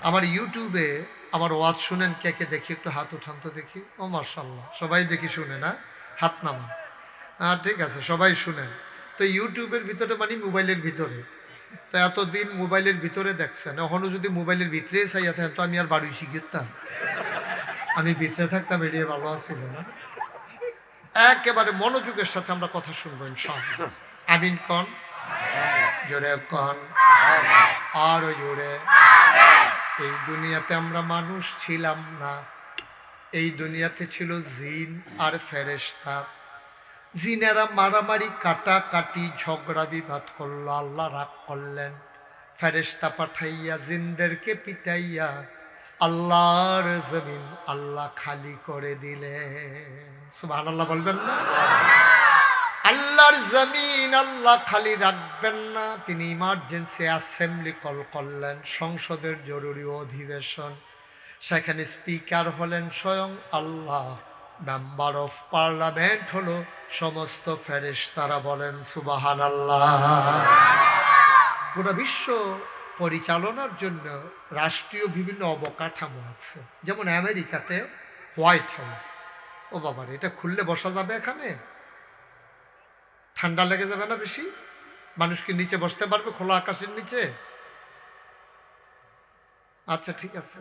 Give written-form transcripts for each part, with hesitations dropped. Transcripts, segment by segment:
আমার ইউটিউবে আমার ওয়াজ শুনেন কে কে দেখি, একটু হাত উঠান তো দেখি। ও মাশাআল্লাহ, সবাই দেখি শুনে না, হাত নামান। ঠিক আছে, সবাই শুনেন। তো ইউটিউবের ভিতরে মানে মোবাইলের ভিতরে, তো এতদিন মোবাইলের ভিতরে দেখছেন, এখনো যদি মোবাইলের ভিতরে চাইয়া থাকেন তো আমি আর বাড়ি শিখিতাম, আমি ভিতরে থাকতাম, এড়িয়ে ভালো আছিল না। একেবারে মনোযোগের সাথে আমরা কথা শুনবো ইনশাআল্লাহ। আমিন কন, জোরে কন, আরো জোরে। এই দুনিয়াতে আমরা মানুষ ছিলাম না, এই দুনিয়াতে ছিল জিন আর ফেরেশতা। জিনেরা মারামারি কাটাকাটি ঝগড়া বিবাদ করলো, আল্লাহ রাগ করলেন, ফেরেশতা পাঠাইয়া জিনদেরকে পিটাইয়া আল্লাহর জমিন আল্লাহ খালি করে দিলেন। সুবহানাল্লাহ বলবেন না? আল্লাহর জমিন আল্লাহ খালি রাখবেন না, তিনি ইমার্জেন্সি অ্যাসেম্বলি কল করলেন, সংসদের জরুরি অধিবেশন। সেখানে স্পিকার হলেন স্বয়ং আল্লাহ, মেম্বার অফ পার্লামেন্ট হলো সমস্ত ফেরেশতারা। বলেন সুবহানাল্লাহ। গোটা বিশ্ব পরিচালনার জন্য রাষ্ট্রীয় বিভিন্ন অবকাঠামো আছে, যেমন আমেরিকাতে হোয়াইট হাউস। ও বাবার, এটা খুললে বসা যাবে এখানে? ঠান্ডা লেগে যাবে না বেশি? মানুষ কি নিচে বসতে পারবে খোলা আকাশের নিচে? আচ্ছা ঠিক আছে,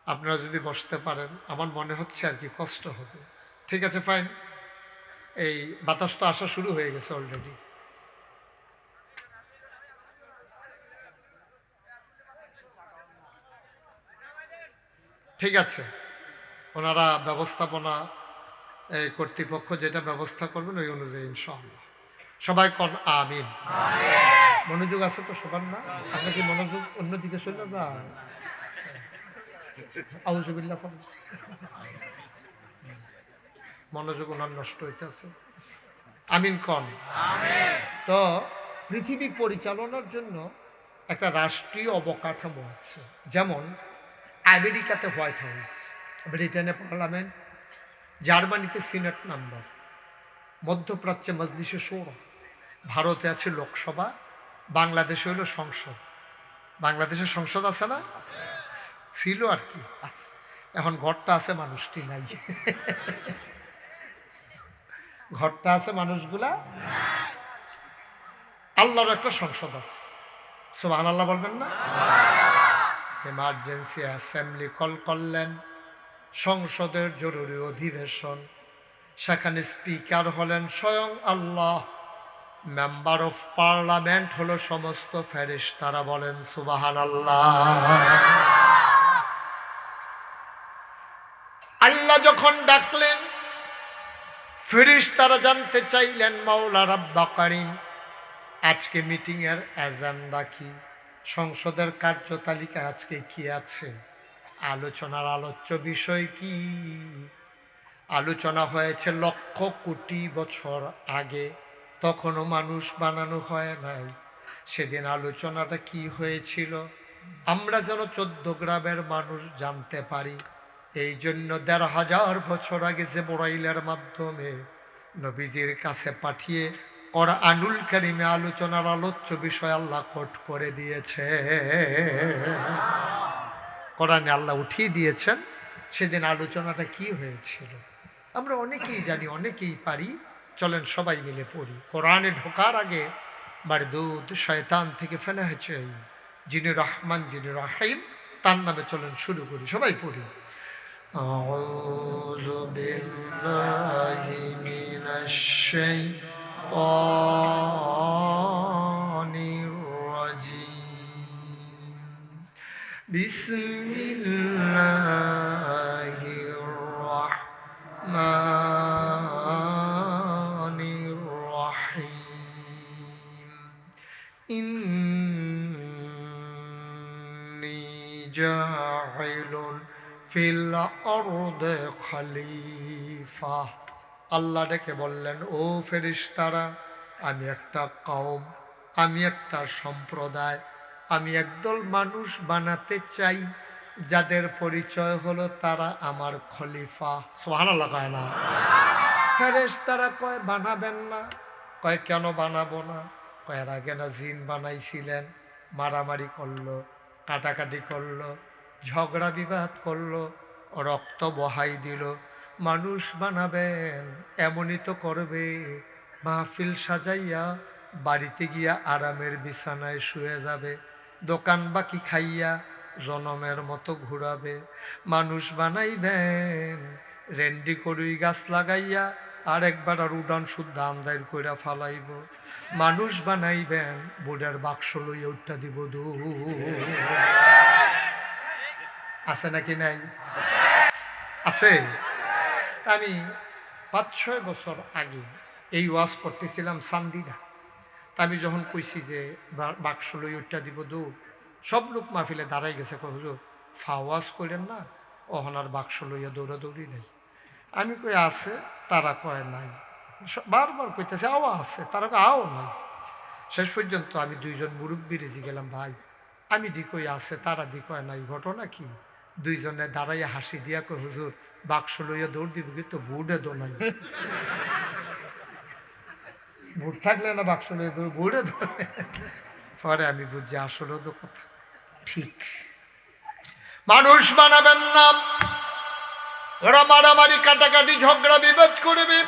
আপনারা যদি বসতে পারেন, আমার মনে হচ্ছে আর কি কষ্ট হবে। ঠিক আছে ফাইন, এই বাতাস তো আসা শুরু হয়ে গেছে অলরেডি। ঠিক আছে, ওনারা ব্যবস্থাপনা এই কর্তৃপক্ষ যেটা ব্যবস্থা করবেন ওই অনুযায়ী ইনশাআল্লাহ। সবাই কন আমিন। মনোযোগ আছে তো সবার? না আপনার কি মনোযোগ অন্যদিকে চলে যায়? আউযুবিল্লাহ, মনোযোগ ওনার নষ্ট হইতেছে। আমিন কন। তো পৃথিবী পরিচালনার জন্য একটা রাষ্ট্রীয় অবকাঠামো আছে, যেমন আমেরিকাতে হোয়াইট হাউস, ব্রিটেনে পার্লামেন্ট, জার্মানিতে সিনেট নাম্বার, মধ্যপ্রাচ্যে মজলিসে শূরা, ভারতে আছে লোকসভা, বাংলাদেশে হলো সংসদ। বাংলাদেশের সংসদ আছে না? ছিল আর কি, এখন ঘরটা আছে, মানুষটি নাই। ঘরটা আছে, মানুষগুলা। আল্লাহর একটা সংসদ আছে, সুবহানাল্লাহ বলবেন না? এমার্জেন্সি অ্যাসেম্বলি কল করলেন, সংসদের জরুরি অধিবেশন। সেখানে স্পিকার হলেন স্বয়ং আল্লাহ, মেম্বার অফ পার্লামেন্ট হলো সমস্ত ফেরেশতারা। বলেন সুবহানাল্লাহ। আল্লাহ যখন ডাকলেন, ফেরেশতারা জানতে চাইলেন, মাওলা রাব্বা কারীম, আজকে মিটিং এর এজেন্ডা কি? সংসদের কার্যতালিকা আজকে কি আছে? আলোচনার আলোচ্য বিষয় কি? আলোচনা হয়েছে লক্ষ কোটি বছর আগে, তখনও মানুষ বানানো হয় নাই। সেদিন আলোচনাটা কি হয়েছিল আমরা যেন 14 গ্রামের মানুষ জানতে পারি। এই জন্য 1500 বছর আগে জিবরাইলের মাধ্যমে নবীজির কাছে পাঠিয়ে কোরআনুল কারীমে আলোচনার আলোচ্য বিষয় আল্লাহ কোট করে দিয়েছে। কোরআনে আল্লাহ উঠিয়ে দিয়েছেন সেদিন আলোচনাটা কি হয়েছিল। আমরা অনেকেই জানি, অনেকেই পারি, চলেন সবাই মিলে পড়ি। কোরআনে ঢোকার আগে মারদুদ শয়তান থেকে ফেলা হয়েছে যিনি রহমান, যিনি রহিম, তার নামে চলেন শুরু করি, সবাই পড়ি। আউযু বিল্লাহি মিনাশ শাইতানির রাজীম। বিসমিল্লাহির রাহমানির রাহিম। ইন্নী জাইলুন ফিল আরদে খলিফা। আল্লাহ ডেকে বললেন, ও ফেরেশতারা, আমি একটা কওম, আমি একটা সম্প্রদায়, আমি একদল মানুষ বানাতে চাই যাদের পরিচয় হলো তারা আমার খলিফা। সুবহানাল্লাহ কয় না? ফেরেশতারা কয় বানাবেন না। কয় কেন বানাবো না? কয় এর আগে না জিন বানাইছিলেন, মারামারি করলো, কাটাকাটি করলো, ঝগড়া বিবাদ করলো, রক্ত বহাই দিল। মানুষ বানাবেন এমনই তো করবে, মাহফিল সাজাইয়া বাড়িতে গিয়া আরামের বিছানায় শুয়ে যাবে, দোকান বাকি খাইয়া জনমের মতো ঘুরাবে। মানুষ বানাইবেন রেন্ডি করুই গাছ লাগাইয়া আর একবার আর উডান শুদ্ধ আন্দাইর কইরা ফালাইব। মানুষ বানাইবেন বুড়ার বাক্স লইয়া উঠটা দিব আছে নাকি নাই? আছে। আমি 5-6 বছর আগে এই ওয়াজ করতেছিলাম সান্দিনা। তা আমি যখন কইছি যে বাক্স লই উঠটা দিব সব লোক মাহফিলে দাঁড়াই গেছে, হুজুর ফাওয়াজ করেন না, অহনার বাক্স লইয়া দৌড়াদৌড়ি নেই। আমি কই আছে, তারা কয় নাই। বারবার কইতেছে আও আছে, তারা কয় আও নাই। শেষ পর্যন্ত আমি 2জন মুরব্বী রেজি গেলাম, ভাই আমি দি কই আছে, তারা দি কয় নাই, ঘটনা কি? 2জনে দাঁড়াইয়া হাসি দিয়া কই হুজুর বাক্স লইয়া দৌড় দিব, কিন্তু বুড়ে দো নাই। বুট থাকলে না বাক্স লইয়া দৌড়, বুড়ে দো। পরে আমি বুঝছি আসলে তো কথা ঠিক। মানুষ বানাবেন না, ওরা মারামারি কাটাকাটি ঝগড়া বিবাদ করবে।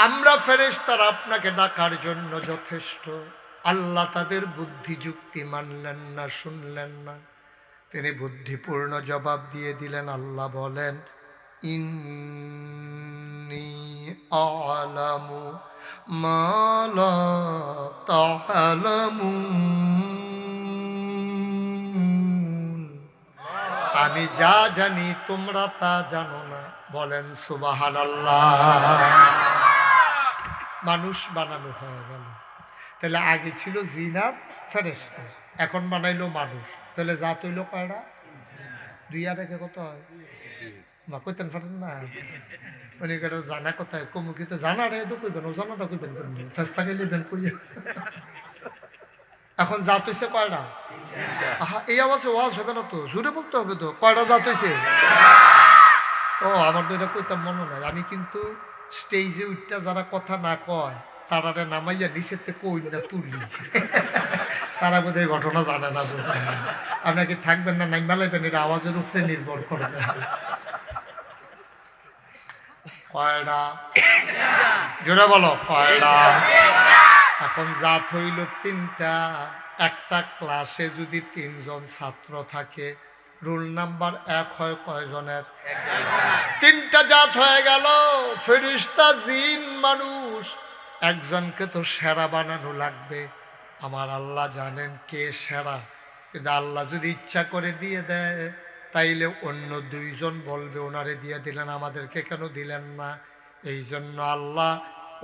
আমরা ফেরেশতারা আপনাকে ডাকার জন্য যথেষ্ট। আল্লাহ তাদের বুদ্ধি যুক্তি মানলেন না, শুনলেন না। তিনি বুদ্ধিপূর্ণ জবাব দিয়ে দিলেন। আল্লাহ বলেন, ইন্নী আ'লামু মা লা তা'লামুন। আমি যা জানি তোমরা তা জানো না। বলেন সুবহানাল্লাহ। মানুষ বানানো হয়ে গেল। তাহলে আগে ছিল জিন আর ফেরেশতা, এখন বানাইলো মানুষ। তাহলে যা তৈল কয়টা? 2 আর 1 কত হয়? মা কইতেন পারেন না, উনি কেন জানা কোথায় কমুকি তো জানা রে তো কইবেন, ও জানাটা কইবেন ফেসলা গেলে বেন কইয়া। এখন জাত হইছে কয়টা? আহা, এই আওয়াজে ওয়াজ হবে না তো, জোরে বলতে হবে তো। কয়টা জাত হইছে? ও আমার তো এটা কইতাম মনে নাই। আমি কিন্তু স্টেজে উঠটা যারা কথা না কয় তারারে নামাইয়া নিচেতে কই না তুলি। তারা বোধহয় ঘটনা জানে না। আপনাকে থাকবেন না নাই মেলাইবেন, এটা আওয়াজের উপরে নির্ভর করবে। কয়টা? জোরে বলো কয়টা? এখন জাত হইল 3টা। একটা ক্লাসে যদি 3 জন ছাত্র থাকে, রুল নাম্বার 1 হয় কয়জনের? 3টা জাত হয়ে গেল, ফেরেশতা, জিন, মানুষ। একজনকে তো সেরা বানানো লাগবে। আমার আল্লাহ জানেন কে সেরা, কিন্তু আল্লাহ যদি ইচ্ছা করে দিয়ে দেয় তাইলে অন্য 2 জন বলবে ওনারে দিয়ে দিলেন, আমাদেরকে কেন দিলেন না? এই জন্য আল্লাহ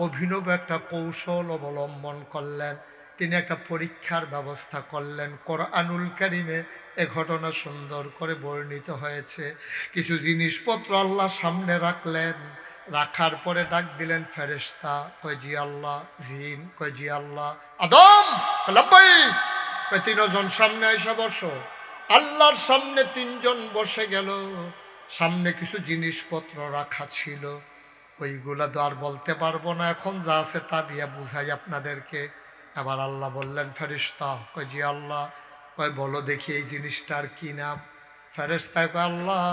অভিনব একটা কৌশল অবলম্বন করলেন। তিনি একটা পরীক্ষার ব্যবস্থা করলেন। কোরআনুল কারীমে এ ঘটনা সুন্দর করে বর্ণিত হয়েছে। কিছু জিনিসপত্র আল্লাহ সামনে রাখলেন, রাখার পরে ডাক দিলেন ফেরেশতা, কয় জি আল্লাহ। জিন কয় জি আল্লাহ। আদম লাব্বাইক, কয় 3 জন সামনে এসে বসো। আল্লাহর সামনে 3 জন বসে গেল। সামনে কিছু জিনিসপত্র রাখা ছিল, ওইগুলা তো আর বলতে পারবো না, এখন যা আছে তা দিয়ে বুঝাই আপনাদেরকে। আবার আল্লাহ বললেন ফেরেশতা, কয় জি আল্লাহ। কয় বলো দেখি এই জিনিসটার কি নাম? ফেরেশতা কয় আল্লাহ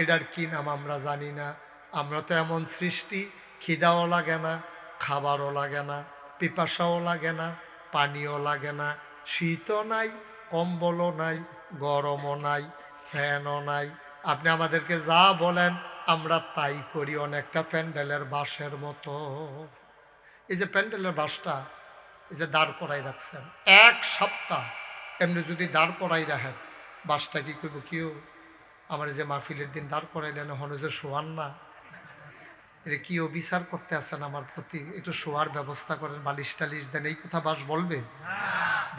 এটার কি নাম আমরা জানি না। আমরা তো এমন সৃষ্টি, খিদাও লাগে না, খাবারও লাগে না, পিপাসাও লাগে না, পানিও লাগে না, শীতও নাই, কম্বলও নাই, গরমও নাই, ফ্যানও নাই। আপনি আমাদেরকে যা বলেন আমরা তাই করি, অনেকটা প্যান্ডেলের বাঁশের মতো। এই যে প্যান্ডেলের বাঁশটা এই যে দাঁড় করাই রাখছেন, 1 সপ্তাহ এমনি যদি দাঁড় করাই রাখেন, বাঁশটা কি করবো? কেউ আমার যে মাহফিলের দিন দাঁড় করাইলেন হনে যে শোয়ান না, এটা কি অবিচার করতে আছেন আমার প্রতি? একটু শোয়ার ব্যবস্থা করেন, বালিশ টালিশ দেন। এই কথা বাঁশ বলবে?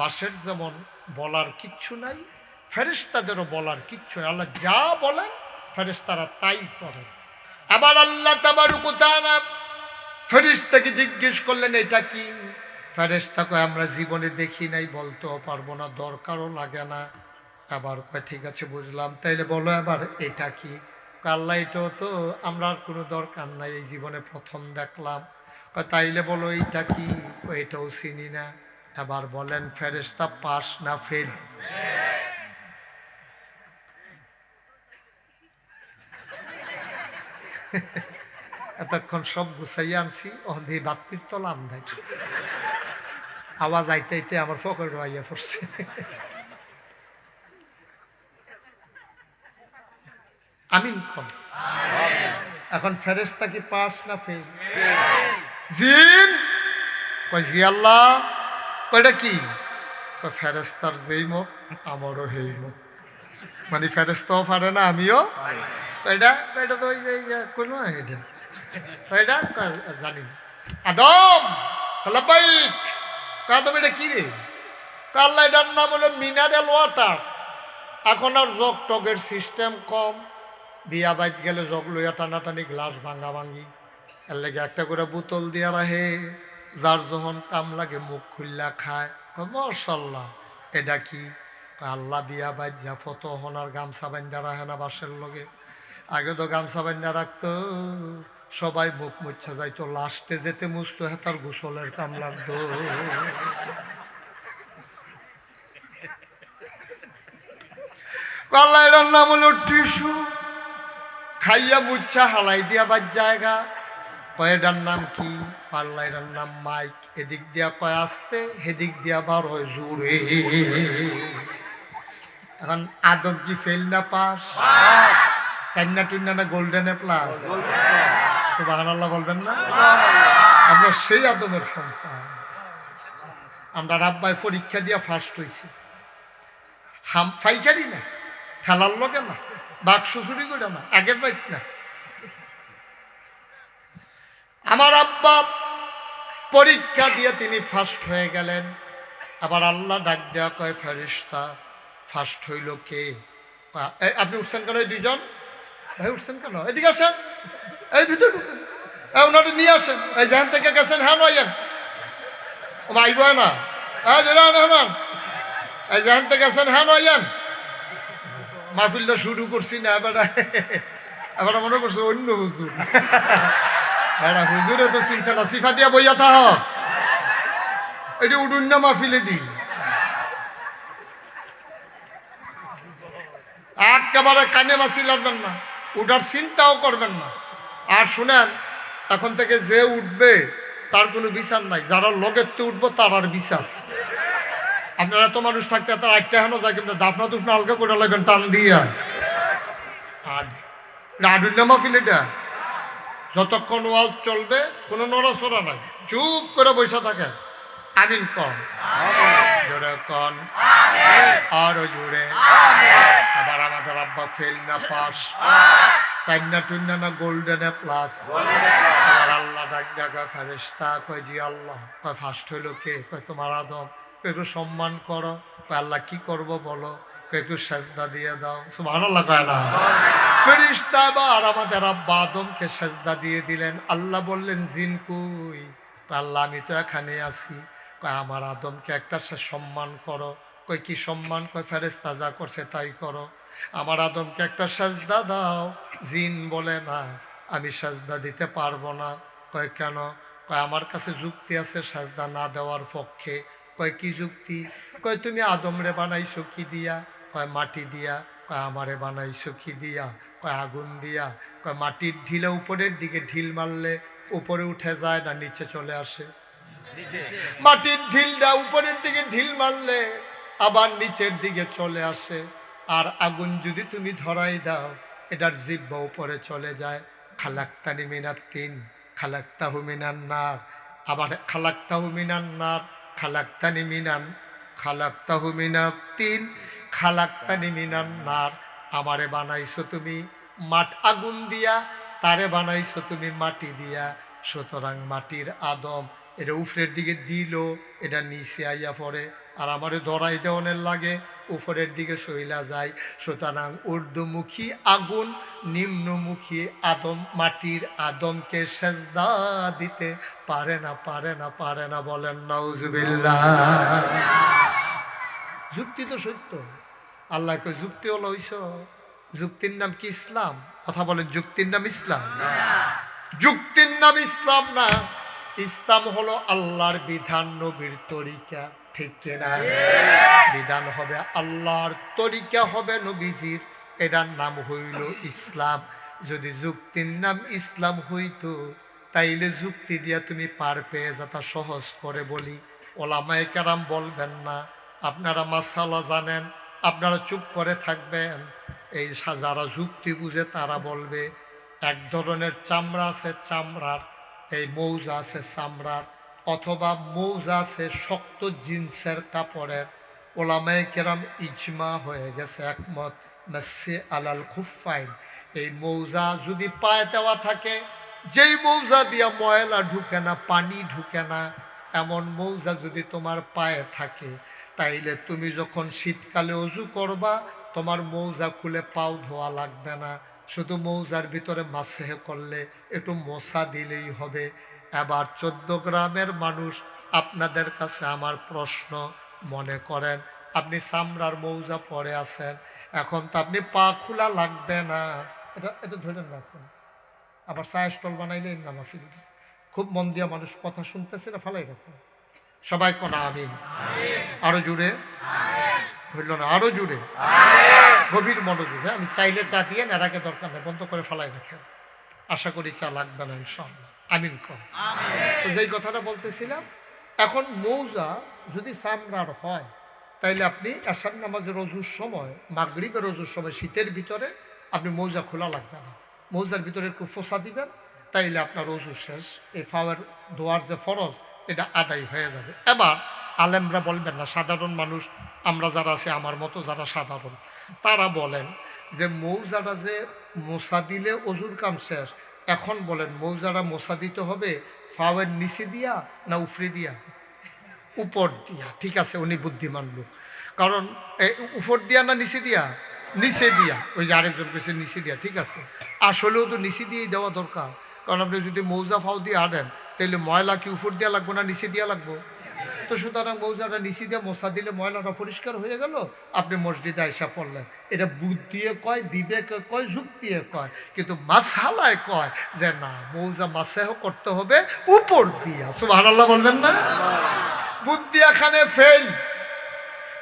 বাঁশের যেমন বলার কিচ্ছু নাই, ফেরেশতাদেরও বলার কিচ্ছু নাই। আল্লাহ যা বলেন ফেরেশতারা তাই করেন। আবার আল্লাহ তাবারক ওয়া তাআলা ফেরেশতাকে জিজ্ঞেস করলেন এটা কি? ফেরেশতা কয় আমরা জীবনে দেখি নাই, বলতেও পারবো না, দরকারও লাগে না। আবার কয় ঠিক আছে বুঝলাম, তাইলে বলো এবার এটা কি? আল্লাহ এটাও তো আমরা আর কোনো দরকার নাই, এই জীবনে প্রথম দেখলাম। তাইলে বলো এইটা কি? এটাও চিনি না। এবার বলেন ফেরেশতা পাস না ফেল? এতক্ষণ সব গুছাইয়া আনছি অন্ধে বাত্তির তলা আন্দাই আওয়াজ আইতে আইতে আমার ফকর আইয়া পড়ছে। আমিন কম। এখন ফেরেশতা কি পাস না ফেল? জিন কয় জি আল্লাহ। কয়টা কি? তো ফেরেশতার যেই মত আমারও সেই মত, মানে ফেরেশতাও পারে না আমিও। কয়টা কয়টা তো ওই যে কোনো এটা তো এটা জানি না। আদম লাব্বাইক। আদম এটা কি রে? আল্লাহ এটার নাম হলো মিনারেল ওয়াটার। এখন আর জগ টগের সিস্টেম কম, বিয়া বাইত গেলে জগ লইয়া টানাটানি গ্লাস ভাঙা ভাঙি, এর লেগে একটা করে বোতল দিয়া রাহে, যার যখন কাম লাগে মুখ খুললা খায়। মাশাআল্লাহ এটা কি? আল্লাহ বিয়া বাইত যা ফত হনার গামছা বান্ধা রাখে না বাসের লগে। আগে তো গামছা বান্ধা রাখতো, সবাই মুখ মুচ্ছা যাইতো, লাস্টে যেতে মুছতো হ্যাঁ তার গোসলের কাম লাগতো। আল্লাহ এটার নাম হলো টিস্যু। খাইয়া মুচ্ছা হালাই দিয়া বাদ জায়গা। কয়টার নাম কি? আল্লাহ এটার নাম মাইক। এদিক দিয়া কয় আসতে, হেদিক দিয়া বার হয় জোরে। এখন আদম কি ফেল না পাস? টান্না টুন্না না গোল্ডেনে প্লাস? সুবহানাল্লাহ বলবেন না? আমরা সেই আদমের সন্তান। আমরা রাব্বাই পরীক্ষা দিয়া ফার্স্ট হইছি। ফাইকারি না, ঠেলার লোকে না, বাক্স চুরি করে না, আগের বাইক না। আমার আব্বা পরীক্ষা দিয়ে তিনি ফার্স্ট হয়ে গেলেন। আবার আল্লাহ ডাক দেওয়া কয় ফেরেশতা ফার্স্ট হইল কে? আপনি উঠছেন কেন? এই দুইজন ভাই উঠছেন কেন? এদিকে আসেন, এই ভিতরে ঢুকেন, ওনাটা নিয়ে আসেন। এই যেখান থেকে গেছেন হ্যাঁ নয়েন আইব না, এই যেখান থেকে গেছেন হ্যাঁ নয়েন। মাহফিলটা শুরু করছি না, এবার মনে করছে অন্য হুজুর। হুজুরে তো চিনছে না, সিফা দিয়া বইয়া থাহ, এটি উডুন না মাহফিল। এটি একেবারে কানে বাসি লাগবেন না, উঠার চিন্তাও করবেন না। আর শুনেন, এখন থেকে যে উঠবে তার কোনো বিচার নাই, যারা লগের তো উঠবো তার আর বিচার। আপনারা এত মানুষ থাকতে তার একটা হেন যায়, কিন্তু দাফনা দুফনা হালকা করে লাগবেন টান দিয়া। আর আডুন্না মাহফিল এটা যতক্ষণ ওয়াল চলবে কোনো নড়াচড়া নাই, চুপ করে বসে থাকে। আমিন কন, জোরে কন, আরো জোরে। আবার আমাদের আব্বা ফেল না পাস, টাইনা টুন্না না গোল্ডেনে প্লাস। আবার আল্লাহ ডাক দেখা ফেরেশতা কয় জি আল্লাহ। কয় ফার্স্ট হইল কে? কয় তোমার আদম। একটু সম্মান করো। কয় আল্লাহ কি করব বলো? কয় একটু সেজদা দিয়ে দাও। সুবহানাল্লাহ কয় না? ফেরেশতা আবার আমাদের আব্বা আদমকে সেজদা দিয়ে দিলেন। আল্লাহ বললেন জিন কই? আল্লাহ আমি তো এখানে আছি। কয় আমার আদমকে একটা সম্মান করো। কই কি সম্মান? কয় ফেরেশতা যা করছে তাই করো। আমার আদমকে একটা সেজদা দাও। জিন বলে না আমি সেজদা দিতে পারবো না। কয় কেন? কয় আমার কাছে যুক্তি আছে সেজদা না দেওয়ার পক্ষে। কয় কি যুক্তি? কয় তুমি আদমরে বানাইছো কি দিয়া? কয় মাটি দিয়া। কয় আমারে বানাইছো কি দিয়া? কয় আগুন দিয়া। কয় মাটির ঢিলে উপরের দিকে ঢিল মারলে উপরে উঠে যায় না নিচে চলে আসে? মাটির ঢিলটা উপরের দিকে ঢিল মারলে আবার নিচের দিকে চলে আসে। আর আগুন যদি তুমি ধরাই দাও এটার জিহ্বা উপরে চলে যায়। খালাক্তানি মিনাত তিন খালাক্তাহু মিনান নার। আবার খালাক্তাহু মিনান নার খালাক্তানি মিনান খালাক্তাহু মিনাত তিন খালাক্তানি মিনান নার। আমারে বানাইছো তুমি আগুন দিয়া, তারে বানাইছো তুমি মাটি দিয়া। সুতরাং মাটির আদম এটা উপরের দিকে দিল, এটা নিচে আইয়া পড়ে। আর আমারে ধরাই দেওয়ানের লাগে উপরের দিকে চইলা যায়। সুতরাং ঊর্ধ্বমুখী আগুন নিম্নমুখী আদম মাটির আদমকে সেজদা দিতে পারে না, পারে না, পারে না। বলেন নাউজুবিল্লাহ। যুক্তি তো সত্য। আল্লাহ কই যুক্তি হলো হইছ? যুক্তির নাম কি ইসলাম? কথা বলেন, যুক্তির নাম ইসলাম? যুক্তির নাম ইসলাম না। ইসলাম হলো আল্লাহর বিধান, নবীর তরিকা। ঠিক কিনা? বিধান হবে আল্লাহর, তরিকা হবে নবীজির, এটার নাম হইল ইসলাম। যদি যুক্তির নাম ইসলাম হইতো তাইলে যুক্তি দিয়া তুমি পার পেয়ে যেতা। সহজ করে বলি, ওলামায়ে কেরাম বলবেন না, আপনারা মাসালা জানেন, আপনারা চুপ করে থাকবেন। এই যারা যুক্তি বুঝে তারা বলবে এক ধরনের চামড়া আছে চামড়ার, এই মৌজা আছে চামড়ার, অথবা মৌজা আছে শক্ত জিন্সের কাপড়ের। ওলামায়ে কেরাম ইজমা হয়ে গেছে একমত, মাসি আলাল খুফাইন, এই মৌজা যদি পায়ে দেওয়া থাকে, যেই মৌজা দিয়া ময়লা ঢুকে না, পানি ঢুকে না, এমন মৌজা যদি তোমার পায়ে থাকে, তাইলে তুমি যখন শীতকালে অজু করবা তোমার মৌজা খুলে পাও ধোয়া লাগবে না, শুধু মৌজার ভিতরে মাসেহ করলে একটু মশা দিলেই হবে। এবার 14 গ্রামের মানুষ, আপনাদের কাছে আমার প্রশ্ন, মনে করেন আপনি চামড়ার মৌজা পরে আছেন, এখন তো আপনি পা খোলা লাগবে না, এটা এটা ধরে রাখুন। আবার চায়ের স্টল বানাইলে নামা ফিরিস, খুব মন দিয়া মানুষ কথা শুনতেছে না, ফালাই রাখুন। সবাই কোনা আমিন, আরো জুড়ে হইল না, আরো জুড়ে, গভীর মনোযোগ। হ্যাঁ, আমি চাইলে চা দিয়ে নেড়াকে দরকার নেই, বন্ধ করে ফালাই রাখেন। আশা করি চা লাগবে না ইনশাআল্লাহ, আমিন কম। তো যেই কথাটা বলতেছিলাম, এখন মৌজা যদি চামড়ার হয় তাইলে আপনি এশার নামাজের রজুর সময়, মাগরিবের রজুর সময়, শীতের ভিতরে আপনি মৌজা খোলা লাগবে না, মৌজার ভিতরে একটু ফোসা দিবেন, তাইলে আপনার রজু শেষ, এই ফাওয়ার দোয়ার যে ফরজ এটা আদায় হয়ে যাবে। এবার আলেমরা বলবেন না, সাধারণ মানুষ আমরা যারা আছে, আমার মতো যারা সাধারণ, তারা বলেন যে মৌজাটা যে মশা দিলে অজুর কাম শেষ। এখন বলেন মৌজাটা মশা দিতে হবে ফাওয়ার নিচে দিয়া না উফরে দিয়া? উপর দিয়া। ঠিক আছে, উনি বুদ্ধিমান লোক, কারণ উপর দিয়া না নিচে দিয়া? নিচে দিয়া। ওই যে আরেকজন কেছে নিচে দিয়া, ঠিক আছে, আসলেও তো নিচে দিয়েই দেওয়া দরকার, কারণ আপনি যদি মৌজা ফাও দিয়ে হাঁটেন তাহলে ময়লা কি উপর দিয়া লাগবো না নিচে দিয়া লাগবো? তো সুতরাং মৌজাটা নিচে দিয়ে মশা দিলে ময়লাটা পরিষ্কার হয়ে গেল, আপনি মসজিদে আইসা পড়লেন। এটা বুদ্ধিয়ে কয়, বিবেকে কয়, যুক্তিয়ে কয়, কিন্তু মাসহালায় কয় যে না, মৌজা মাসেহ করতে হবে উপর দিয়া। সুবহানাল্লাহ বলবেন না? বুদ্ধি এখানে ফেল।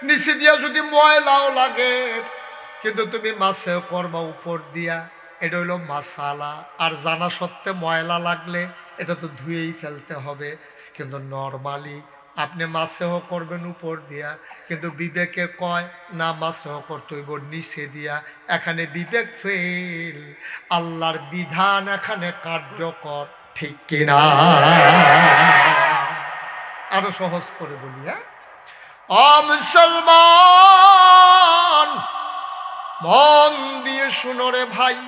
নিচে দিয়া যদি ময়লাও লাগে, কিন্তু তুমি মাসেহ করবা উপর দিয়া, এটা হইল মাসালা। আর জানা সত্ত্বে ময়লা লাগলে এটা তো ধুয়েই ফেলতে হবে। কিন্তু নরমালি আপনি মাসেহ করবেন উপর দিয়া, কিন্তু বিবেকে কয় না, মাসেহ করতে হইব নিচে দিয়া। এখানে বিবেক ফেল, আল্লাহর বিধান এখানে কার্যকর, ঠিক কিনা? আরো সহজ করে বলি, হ্যাঁ, ও মুসলমান মন দিয়ে শুনো রে ভাই,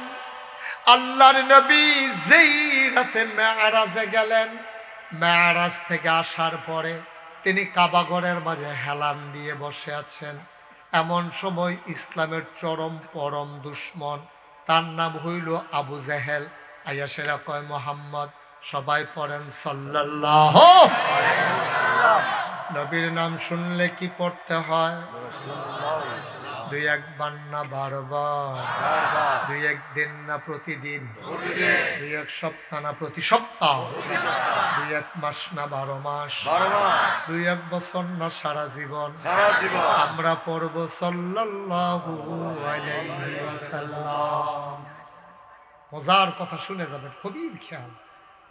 আল্লাহর নবী যেই রাতে মেরাজে গেলেন, মেরাজ থেকে আসার পরে তিনি কাবাঘরের মাঝে হেলান দিয়ে বসে আছেন। এমন সময় ইসলামের চরম পরম দুশ্মন, তার নাম হইল আবু জেহেল, আইয়া সেরা কয় মোহাম্মদ, সবাই পড়েন সাল্লাল্লাহু আলাইহি ওয়াসাল্লাম। নবীর নাম শুনলে কি পড়তে হয়? দুই একবার না বারবার, দুই একদিন না প্রতিদিন, দুই এক সপ্তাহ না প্রতি সপ্তাহ, দুই এক মাস না 12 মাস, দুই এক বছর না সারা জীবন আমরা পড়ব সাল্লাল্লাহু আলাইহি ওয়াসাল্লাম। মজার কথা শুনে যাবেন, খুবই খেয়াল।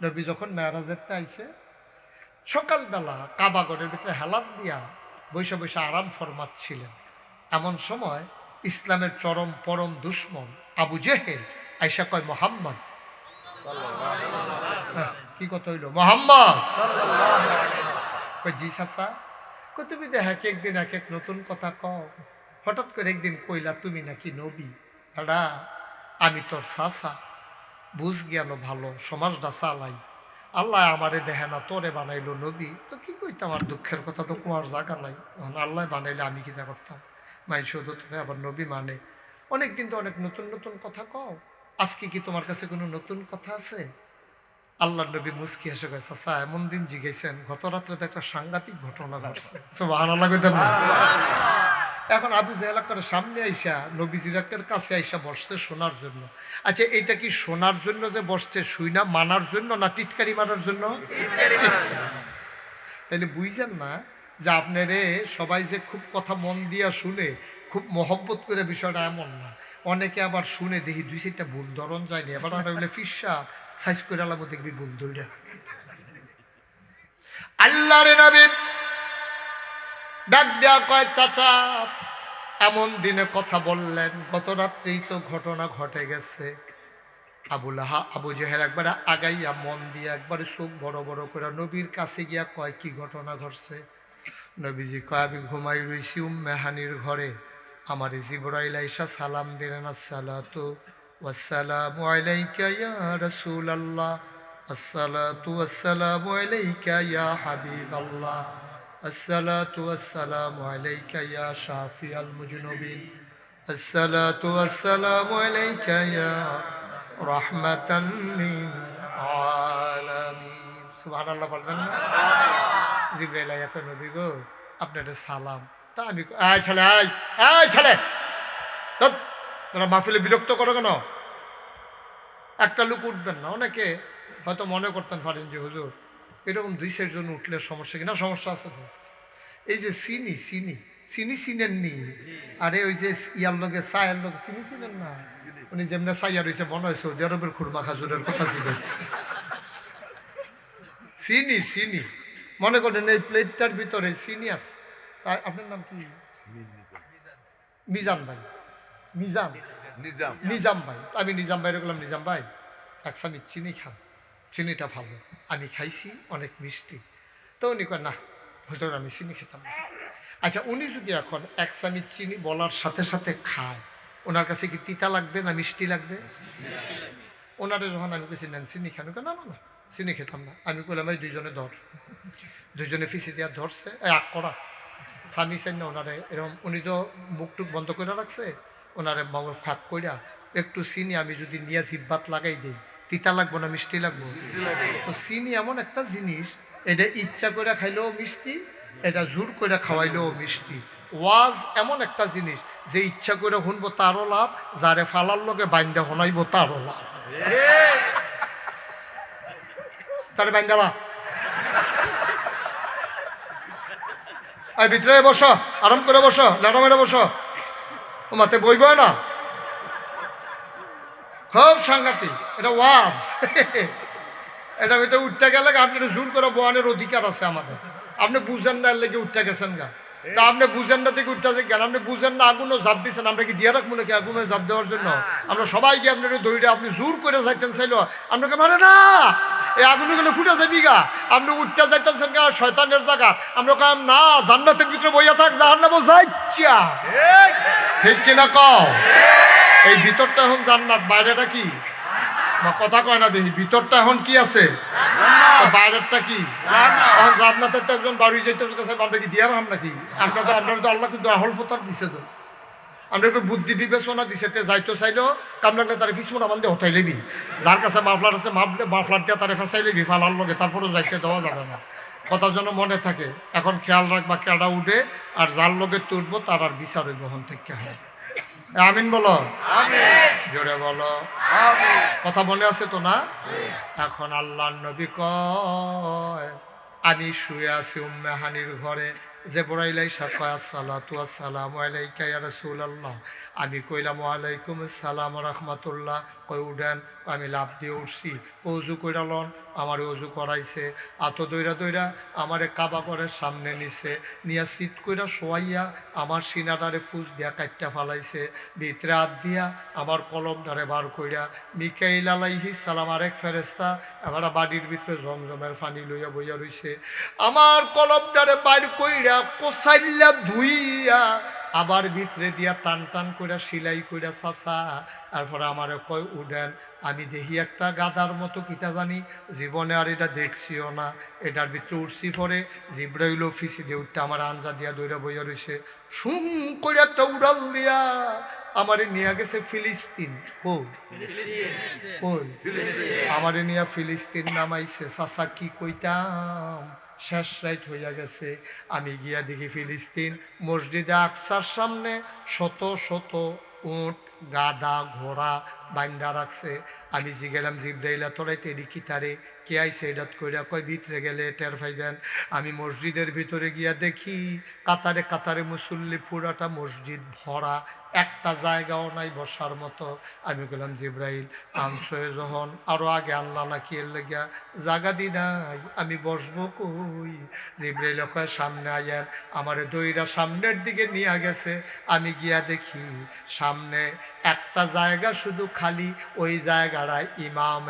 নবী যখন মেরাজেরটা আইছে, সকালবেলা কাবাগরের ভিতরে হেলান দিয়া বৈশা বৈশা আরাম ফরমাচ্ছিলেন। এমন সময় ইসলামের চরম পরম দুশ্মন আবু জেহেল আইসা কয় মোহাম্মদ, কি কথা হইল? মোহাম্মদ কয় জি চাচা। কয় তুমি দেখ এক একদিন এক এক নতুন কথা কও, হঠাৎ করে একদিন কইলা তুমি নাকি নবী। এডা আমি তোর চাচা, বুঝ গেল ভালো, সমাজটা চালাই, আল্লাহ আমারে দেখে না, তোরে বানাইলো নবী। তো কি কইতাম, আমার দুঃখের কথা তো তোমার জায়গা নাই, আল্লাহ বানাইলে আমি কিতা করতাম? মাই শুধু তুমি আবার নবী মানে, অনেকদিন তো অনেক নতুন নতুন কথা কও, আজকে কি তোমার কাছে কোনো নতুন কথা আছে? আল্লাহ নবী মুস্কি হেসে কয় চাচা, এমন দিন জিগেছেন, গত রাত্রে তো একটা সাংঘাতিক ঘটনা ঘটছে। সুবহানাল্লাহ কইতেন না? এখন আবু জেহেল করে সামনে আইসা নবীজির কাছে আইসা বসছে শোনার জন্য। আচ্ছা, এটা কি শোনার জন্য যে বসছে, শুই না মানার জন্য না টিটকারি মারার জন্য? তাইলে বুঝছেন না যে আপনারে সবাই যে খুব কথা মন দিয়া শুনে, খুব মহব্বত করে বিষয়টা এমন না। অনেকে আবার শুনে দেখি 2-4টা ভুল ধরন যায়নি, এবার আমরা বলে ফিসা সাইজ করে আলাম, দেখবি ভুল ধইরা। আল্লাহর নবী ডাক দেয়া কয়, চাচা এমন দিনে কথা বললেন, গত রাত্রেই তো ঘটনা ঘটে গেছে। আবু জেহেল একবারে আগাইয়া মন দিয়ে একবারে চোখ বড় বড় করে নবীর কাছে গিয়া কয়, কি ঘটনা ঘটছে? নবীজি কয়, আমি ঘুমাই রইছি উম্মেহানির ঘরে, আমার জিবরাইল আইসা সালাম দিলেন, আসসালাতু ওয়াসসালামু আলাইকা ইয়া রাসূলুল্লাহ, আসসালাতু ওয়াসসালামু আলাইকা ইয়া হাবিবাল্লাহ, আসসালাতু ওয়াসসালামু আলাইকা ইয়া শাফিআল মুজনুবিন, আসসালাতু ওয়াসসালামু আলাইকা ইয়া রাহমাতান লিল আলামিন। সুবহানাল্লাহ বলবেন না? জিবরাইল আইয়া কয়, নবী গো আপনার সালাম। তা আমি আয় ছেলে, আয় আয় ছেলে, তোরা মাহফিলে বিরক্ত করো কেন? একটা লোক উঠবেন না। অনেকে হয়তো মনে করতেন পারেন যে হুজুর এরকম 2-4 জন উঠলে সমস্যা, কিনা সমস্যা আছে তো। এই যে চিনি চিনি চিনি চিনেন নি? আরে ওই যে ইয়ার লগে চায়ের লগে চিনি চিনেন না? উনি যেমনি চাইয়া রয়েছে মনে হয় সৌদি আরবের খুরমা খাজুরের কথা জিজ্ঞাসা। চিনি চিনি মনে করেন এই প্লেটটার ভিতরে চিনি আছে। তাই আপনার নাম কি? মিজান ভাই। মিজান নিজাম ভাই। আমি নিজাম ভাই বললাম, নিজাম ভাই এক চামচ চিনি খান, চিনিটা ভালো, আমি খাইছি অনেক মিষ্টি। তো উনি কয়, না হয়তো আমি চিনি খেতাম না। আচ্ছা, উনি যদি এখন এক চামচ চিনি বলার সাথে সাথে খায়, ওনার কাছে কি তিতা লাগবে না মিষ্টি লাগবে? ওনারে যখন আমি কেছি নেন চিনি খান, না না না চিনি খেতাম না। আমি কইলাম, ভাই দুইজনে ধর। দুইজনে ফিসি দিয়া ধরছে, আগ করা স্বামী চাই না ওনারে এরকম। উনি তো মুখ টুক বন্ধ করে রাখছে, ওনারে মামা ফাঁক কইরা একটু চিনি আমি যদি নিয়ে জিব্বাত লাগাই দিই, তিতা লাগবো না মিষ্টি লাগবো? তো চিনি এমন একটা জিনিস, এটা ইচ্ছা করে খাইলেও মিষ্টি, এটা জোর করে খাওয়াইলেও মিষ্টি। ওয়াজ এমন একটা জিনিস যে ইচ্ছা করে শুনবো তারও লাভ, যারে ফালার লগে বাইন্দা শোনাইবো তারও লাভ। তারে বাইন্দালা আর ভিতরে বসো, আরাম করে বসো, লাটা মেরে বসো, ও মাতে বইব না। খুব সাংঘাতিক এটা ওয়াজ। এটা ভিতরে উঠতে গেলে আপনার জোর করে বোয়ানের অধিকার আছে আমাদের। আপনি বুঝেন না লেগে উঠতে গেছেন গা, তা আপনি বুঝেন না থেকে উঠতে গেল, আপনি বুঝেন না আগুনও জাপ দিচ্ছেন, আমরা কি দিয়ে রাখবো নাকি আগুনে জাপ দেওয়ার জন্য? আমরা সবাই গিয়ে আপনার দৌড়ে আপনি জোর করে যাইতেন চাইলো, আপনাকে মানে না এই আগুনে গেলে ফুটে যাবি গা, আপনি উঠতে যাইতেছেন গা শয়তানের জায়গা। আমরা কাম না, জান্নাতের ভিতরে বইয়া থাক, জাহান্নামও যাইচ্ছা। ঠিক কিনা কও? এই ভিতরটা এখন জান্নাত, বাইরেটা কি? কথা কয় না দেখি, ভিতরটা এখন কি আছে, বাইরেরটা কি? এখন জান্নাতের তো একজন বাড়ি যাইতে কাছে আমরা কি দিয়ে রাম নাকি? আপনার তো আল্লাহ কিন্তু আহল ফতার দিছে, তো আমরা একটু বুদ্ধি বিবেচনা দিছে, তে যাইতো চাইলেও কামলাগলে তারে ফিসমোনা বান্ধে হতাই লেবি, যার কাছে মাফলার আছে মাফলার দিয়ে তারে ফেসাই লেবি ফালার লগে, তারপরেও যাইতে দেওয়া যাবে না। কথা যেন মনে থাকে, এখন খেয়াল রাখবা কেডা উঠে আর যার লগে তুলবো তার আর বিচার হইব হন থেকে। হয় আমিন বলো, জোরে বলো। কথা মনে আছে তো না? এখন আল্লাহর নবী কয়, আমি শুয়ে আছি উম্মেহানির ঘরে, জিবরাইল আইসা কয়, আসসালাতু ওয়াসসালামু আলাইকা ইয়া রাসূলুল্লাহ। আমি কইলাম, ওয়ালাইকুম আসসালাম ওয়া রাহমাতুল্লাহ। কই উঠেন? আমি লাভ দিয়ে উঠছি, অজু কইরা লন। আমার অজু করাইছে, আত দইরা দইরা আমারে কাবা ঘরের সামনে নিছে, নিয়া সিট কইরা শোয়াইয়া আমার সিনাটারে ফুস দিয়া কাটটা ফালাইছে, ভিতরে হাত দিয়া আমার কলমটারে বার কইরা, মিকাইল আলাইহিস সালাম আরেক ফেরেশতা আমার বাড়ির ভিতরে জমজমের পানি লইয়া বইয়া রইছে, আমার কলমটারে বাইর কইরা কোসাইল্লা ধুইয়া আবার ভিতরে দিয়া টান টান করে সিলাই করে চাচা, তারপরে আমারে কয় উঠেন। আমি দেখি একটা গাদার মতো কিতা জানি, জীবনে আর এটা দেখছিও না, এটার ভিতরে উঠছি পরে জিব্রাইল অফিসে দিয়ে উঠতে আমার আঞ্জা দিয়া দইরা বইয়া রয়েছে, সুম করে একটা উড়াল দিয়া আমারে নিয়ে গেছে ফিলিস্তিন। আমারে নিয়ে ফিলিস্তিন নামাইছে। চাচা কি কইতাম, শেষ রাইত হইয়া গেছে। আমি গিয়া দেখি ফিলিস্তিন, মসজিদে আকসার সামনে শত শত উট গাদা ঘোড়া বাইন্দা রাখছে। আমি জিগেলাম জিব্রাইলা তোরাইতে এডি কি তারে কে আইছে এডাত কইরা, কয় ভিতরে গেলে টের পাইবেন। আমি মসজিদের ভিতরে গিয়া দেখি কাতারে কাতারে মুসল্লি, পুরাটা মসজিদ ভরা, একটা জায়গাও নাই বসার মতো। আমি বললাম জিব্রাইল আনছো যখন আরো আগে আনলা নাকি, এর লেগিয়া জাগা দি নাই, আমি বসবো কই? জিব্রাইল কয় সামনে আয়ার। আমারে দইরা সামনের দিকে নিয়ে গেছে। আমি গিয়া দেখি সামনে একটা জায়গা শুধু খালি, ওই জায়গাটায় ইমাম।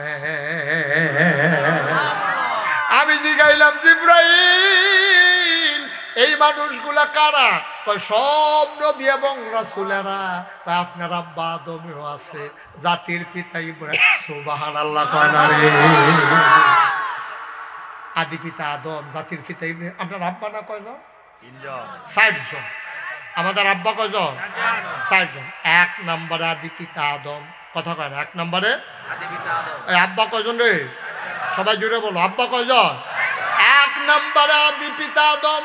আমি জিগাইলাম জিব্রাইল এই মানুষগুলা কারা? কয় সব নবী এবং রাসূলেরা। কয় আপনার আব্বা আদমেও আছে, জাতির পিতা ইব্রাহিম। সুবহানাল্লাহ কয় না রে? আদি পিতা আদম, জাতির পিতা ইব্রাহিম। আপনার আব্বা না কয়জন? 60 জন। আমাদের আব্বা কয়জন? 60 জন। 1 নম্বরে আদি পিতা আদম। কথা কয় না? 1 নম্বরে আদি পিতা আদম। এই আব্বা কয়জন রে? সবাই জুড়ে বলো, আব্বা কয়জন? 1 নম্বরে আদি পিতা আদম,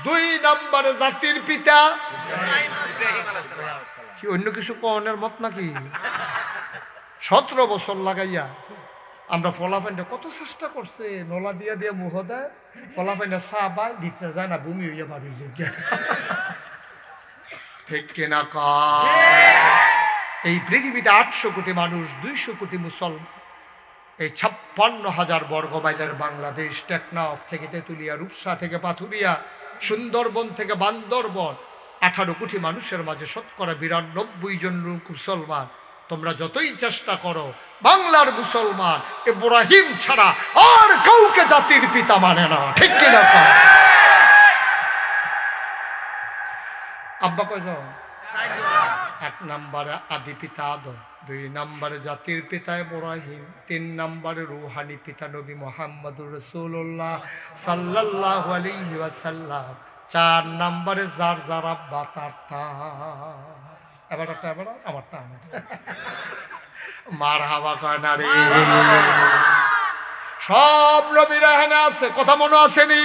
2 নম্বরে জাতির পিতা কি অন্য কিছু কনের মত নাকি? 17 বছর লাগাইয়া আমরা ফলাফাইনটা কত চেষ্টা করছে, নলা দিয়া দিয়ে মুখ দেয়, ফলাফাইনটা চা পায়, ভিতরে যায় না, বমি হইয়া বাড়ি যোগ্য। ঠিক কিনা কয়? এই পৃথিবীতে 800 কোটি মানুষ, 200 কোটি মুসলমান, এই 56,000 বর্গ মাইলের বাংলাদেশ, টেকনাফ থেকে তেঁতুলিয়া, রূপসা থেকে পাথুরিয়া, সুন্দরবন থেকে বান্দরবন, 18 কোটি মানুষের মাঝে শতকরা 92 জন লোক মুসলমান। তোমরা যতই চেষ্টা করো, বাংলার মুসলমান ইব্রাহিম ছাড়া আর কাউকে জাতির পিতা মানে না। ঠিক কিনা? আব্বা কয়জন? 1 নম্বরে আদি পিতা আদম, 2 নম্বরে জাতির পিতা ইব্রাহিম, 3 নম্বরে রূহানি পিতা নবী মুহাম্মদুর রাসূলুল্লাহ সাল্লাল্লাহু আলাইহি ওয়াসাল্লাম, 4 নম্বরে যার যার আব্বা তার তা। এবার আমারটা মারহাবা কয় না রে? সব নবীরা এখানে আছে, কথা মনে আসেনি?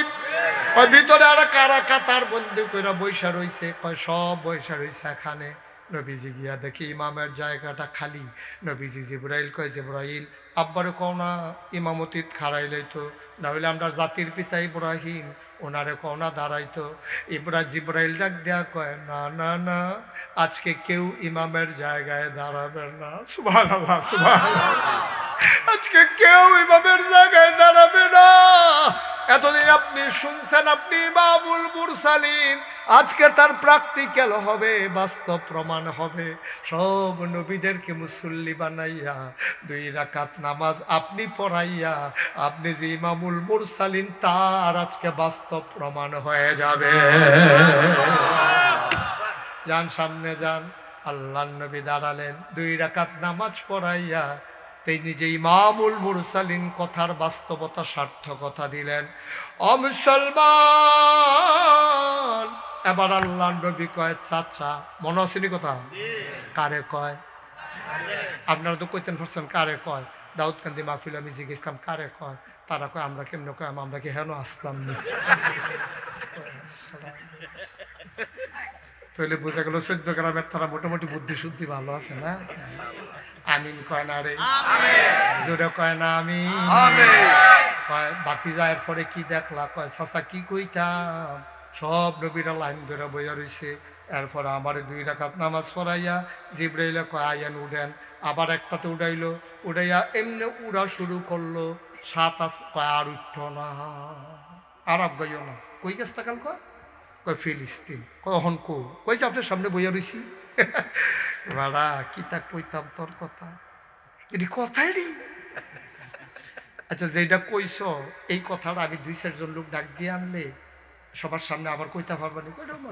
ওই ভিতরে আর কারা কাতার বন্দি করে বৈশা রইছে, কয় সব বৈশা রইছে এখানে। নবীজি গিয়া দেখি ইমামের জায়গাটা খালি। নবীজি জিব্রাইল কয় জিব্রাইল আব্বারে কও না ইমামতিত খাড়াইলাইতো, না হইলে আমরা জাতির পিতা ইব্রাহিম, ওনারে কও না দাঁড়াইতো। জিব্রাইল ডাক দেয়া কয় না না না, আজকে কেউ ইমামের জায়গায় দাঁড়াবে না। সুবহানাল্লাহ সুবহানাল্লাহ। আজকে কেউ ইমামের জায়গায় দাঁড়াবে না। এতদিন আপনি শুনছেন আপনি ইমামুল মুরসালিন, আজকে তার প্র্যাকটিক্যাল হবে, বাস্তব প্রমাণ হবে। সব নবীদেরকে মুসল্লি বানাইয়া 2 রাকাত নামাজ আপনি পড়াইয়া আপনি যে ইমামুল মুরসালিন, তার আজকে বাস্তব প্রমাণ হয়ে যাবে। যান সামনে যান। আল্লাহর নবী দাঁড়ালেন, 2 রাকাত নামাজ পড়াইয়া তিনি যে ইমামুল মুরসালিন কথার বাস্তবতা সার্থকতা দিলেন। ও মুসলমান, এবার আল্লাহর নবী কয় চাচা, মনে আসেনি কথা? কারে কয়? আপনারা তো কইতেন পারছেন কারে কয়? দাউদকান্দি মাহফিল আমি জিজ্ঞেসলাম কারে কয়, তারা কয় আমরা কেমনে কয়, আমরা কি হেন আসলাম না? তাহলে বোঝা গেল 14 গ্রামের তারা মোটামুটি বুদ্ধি শুদ্ধি ভালো আছে না? আমিন কয় না রে? জোরে কয় না আমি? কয় বাতি যায় পরে কি দেখলা? কয় চাচা কি কইতাম, সব নবীরা লাইন ধরে বইয়া রইছে। এরপরে আমার 2 রাকাত নামাজ পড়াইয়া জিব্রাইল কয় আইয়ান উঠেন। আবার একটাতে উঠাইলো, উঠাইয়া এমনি উড়া শুরু করলো। 7 কয় আর উঠো না, আরব গইও না। কই গেছটা কাল? কয় ফিলিস্তিন। কখন কইছে আপনার সামনে বইয়া রইছি। বাড়া কি তা কইতাম তোর কথা, এটি কথাই রে। আচ্ছা যেটা কইছ এই কথাটা আমি 2-4 জন লোক ডাক দিয়ে আনলে সবার সামনে আবার কইতে পারবানি?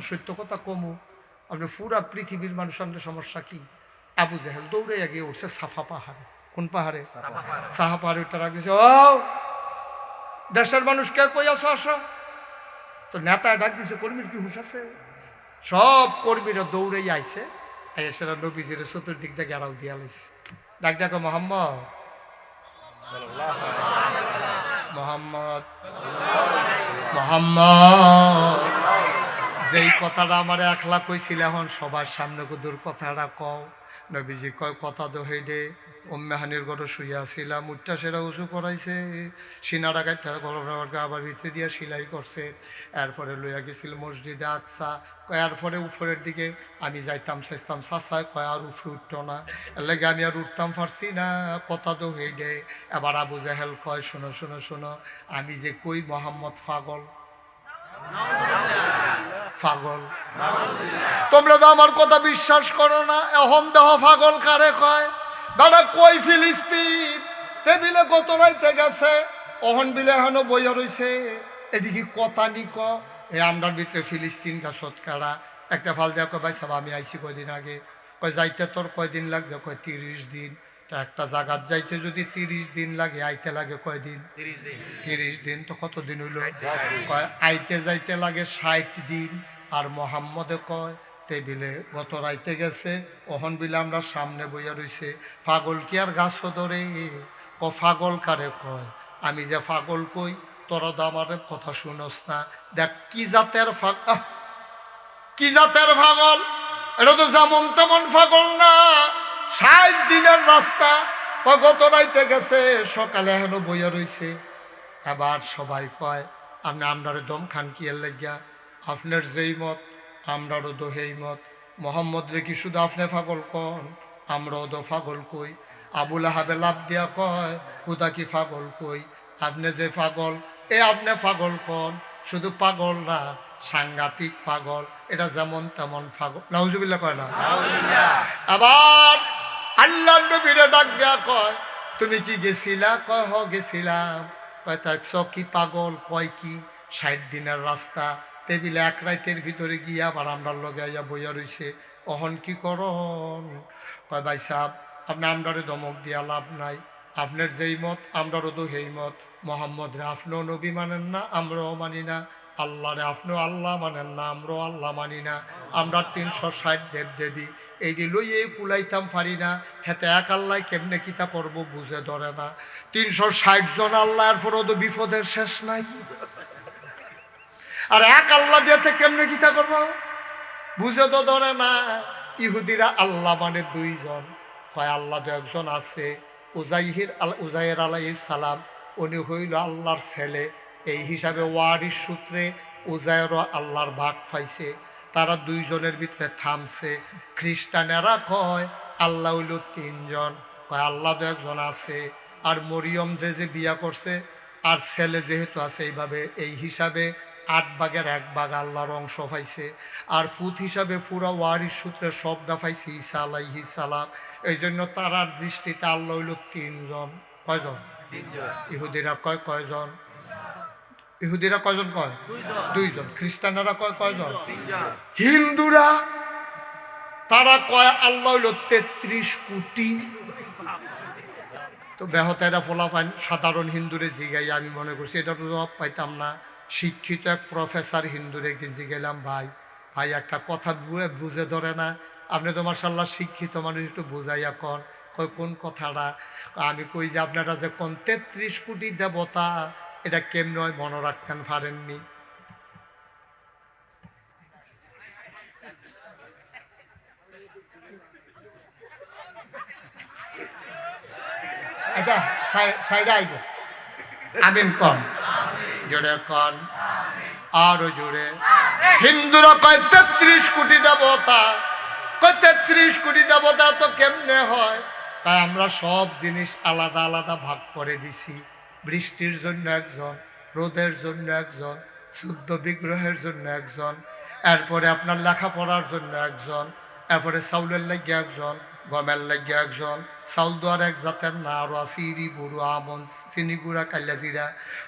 সত্য কথা কমু, আপনি পুরা পৃথিবীর মানুষ আনলে সমস্যা কি? আবু জাহেল দৌড়ে গিয়ে উঠছে সাফা পাহাড়ে। কোন পাহাড়ে? সাফা পাহাড়ে উঠে রাখছে। ও দেশের মানুষ কে কই আসো আসো, তো নেতায় ডাক দিছে, কর্মীর কি হুশ আছে? সব কর্মীরা দৌড়েই আইছে, সেটা নবীজির চতুর্দিক দিয়ে গেরাও দিয়া লাইছে। ডাক দেখো মোহাম্মদ মোহাম্মদ মোহাম্মদ, যেই কথাটা আমার একলা কইছিল এখন সবার সামনে কুদুর কথাটা কও। নবীজি কয় কথা দোহে দে উম্মেহানির ঘরে শুইয়াছিলাম, উঠটা সেরা উঁচু করাইছে, সিনারা কাঠটা আবার ভিতরে দিয়ে সেলাই করছে। এরপরে লইয়া গেছিল মসজিদে আকসা। এরপরে উপরের দিকে আমি যাইতাম চাইতাম, চাচায় কয় আর উপরে উঠতো না, এর লাগে আমি আর উঠতাম পারছি না, কথা তো হয়ে দে। এবার আবু জাহেল কয় শোনো শোনো শোনো, আমি যে কই মোহাম্মদ পাগল, পাগল, তোমরা তো আমার কথা বিশ্বাস করো না। এখন দেহ পাগল কারে কয়? দাদা কই ফিলিস্তিন টেবিলে গত রাইতে গেছে, অহন বিলে এখনো বইয়া রইছে, এদিকে কথা নিক এ আমরার ভিতরে ফিলিস্তিন গাছত কারা। একটা ফাল দেওয়া কয় ভাই সাহেব আমি আইছি কয়দিন আগে, কয় যাইতে তোর কয়দিন লাগছে, কয় 30 দিন। তো একটা জায়গার যাইতে যদি 30 দিন লাগে, আইতে লাগে কয়দিন? 30 দিন। তো কত দিন হইল? কয় আইতে যাইতে লাগে 60 দিন। আর মোহাম্মদে কয় টেবিলে গত রাইতে গেছে, ওহন বিলে আমরা সামনে বইয়া রইছে। পাগল কি আর গাছ ধরে? ও পাগল কারে কয়? আমি যে পাগল কই, তোরা তো আমার কথা শুনোস না। দেখ কি জাতের কি জাতের পাগল, এটা তো যেমন তেমন পাগল না। 60 দিনের রাস্তা, গত রাইতে গেছে, সকালে এখনো বইয়া রইছে। এবার সবাই কয় আপনি আমরারে দম খান কি এর লাগিয়া? আপনার যেই মত আমরারও তো সেই মত। মোহাম্মদ রে কি শুধু আপনি পাগল কন? আমরাও তো পাগল কই। আবুল আহাবে লাভ দিয়া কয় খুদা কি পাগল কই? আপনি যে পাগল, এ আপনি পাগল কন, শুধু পাগল না, সাংঘাতিক পাগল, এটা যেমন তেমন পাগল। নাউজুবিল্লাহ কয় না? আবার আল্লাহ নবীরে ডাক দেয়া কয় তুমি কি গেছিলা? কয় হ গেছিলাম। কয় দেখছ কি পাগল? কয় কি 60 দিনের রাস্তা, টেবিলে এক রাইতের ভিতরে গিয়া আবার আমরা লগে আইয়া বইয়া রইছে, অহন কি করন? কয় ভাই সাহেব আপনি আমরারে দমক দিয়া লাভ নাই, আপনার যেই মত আমরারও তো সেই মত। মোহাম্মদ রে আপনিও নবী মানেন না, আমরাও মানি না। আল্লাহ রে আপনিও আল্লাহ মানেন না, আমরাও আল্লাহ মানি না। আমরা 360 দেব দেবী এইটি লইয়ে কুলাইতাম পারি না। হেতে এক আল্লাহ কেমনে কিতা করবো বুঝে ধরে না। 360 জন আল্লাহর পরও তো বিপদের শেষ নাই, আর এক আল্লাহ দিয়েতে কেমনে কিতা করবো বুঝে তো ধরে না। ইহুদিরা আল্লাহ মানে 2 জন, কয় আল্লাহ তো একজন আছে, উজাইর আলাইহিস সালাম, উনি হইল আল্লাহর ছেলে। এই হিসাবে ওয়ারিস সূত্রে উজাইরও আল্লাহর ভাগ পাইছে। তারা 2 জনের ভিতরে থামছে। খ্রিস্টানেরা কয় আল্লাহ হইল 3 জন, কয় আল্লাহ তো একজন আছে। আর মরিয়ম যে বিয়া করছে আর ছেলে যেহেতু আছে, এইভাবে এই হিসাবে 8 ভাগের 1 ভাগ আল্লাহর অংশ পাইছে। আর ফুত হিসাবে পুরা ওয়ারিস সূত্রে সবটা পাইছে ঈসা আলাইহিস সালাম। এই জন্য তারার দৃষ্টিতে আল্লাহ হইল 3 জন। কয়জন? ইহুদিরা কয় কয়জন? ইহুদিরা কয়জন কয়? 2 জন। খ্রিস্টানেরা কয় কয়জন? হিন্দুরা তারা কয় আল্লাহ হইল 33 কোটি। তো বেহতেরা ফলাফান সাধারণ হিন্দুরে জিগাই, আমি মনে করছি এটা তো জবাব পাইতাম না। শিক্ষিত এক প্রফেসর হিন্দুরে জিগেলাম, ভাই ভাই একটা কথা বুঝে ধরে না, আপনি তো মাশাআল্লাহ শিক্ষিত মানুষ, একটু বুঝাইয়া কন। কয় কোন কথাটা? আমি কই যে আপনারা যে কোন 33 কোটি দেবতা, এটা কেমন হয় মনে রাখতেন পারেননি? আচ্ছা সাইডে আইব, আমিন কন, জোরে কন, আরো জোরে। হিন্দুরা কয় 33 কোটি দেবতা। কয় 33 কোটি দেবতা তো কেমনে হয়? তাই আমরা সব জিনিস আলাদা আলাদা ভাগ করে দিছি। বৃষ্টির জন্য একজন, রোদের জন্য একজন, শুদ্ধ বিগ্রহের জন্য একজন, এরপরে আপনার লেখাপড়ার জন্য একজন, এরপরে চাউলের লাগিয়ে একজন, গমের লাগিয়ে একজন। চাউল দোয়ার এক জাতের না, আরো আছে ইরি, বুড়ো, আমন, চিনি গুঁড়া, কালিয়াজিরা,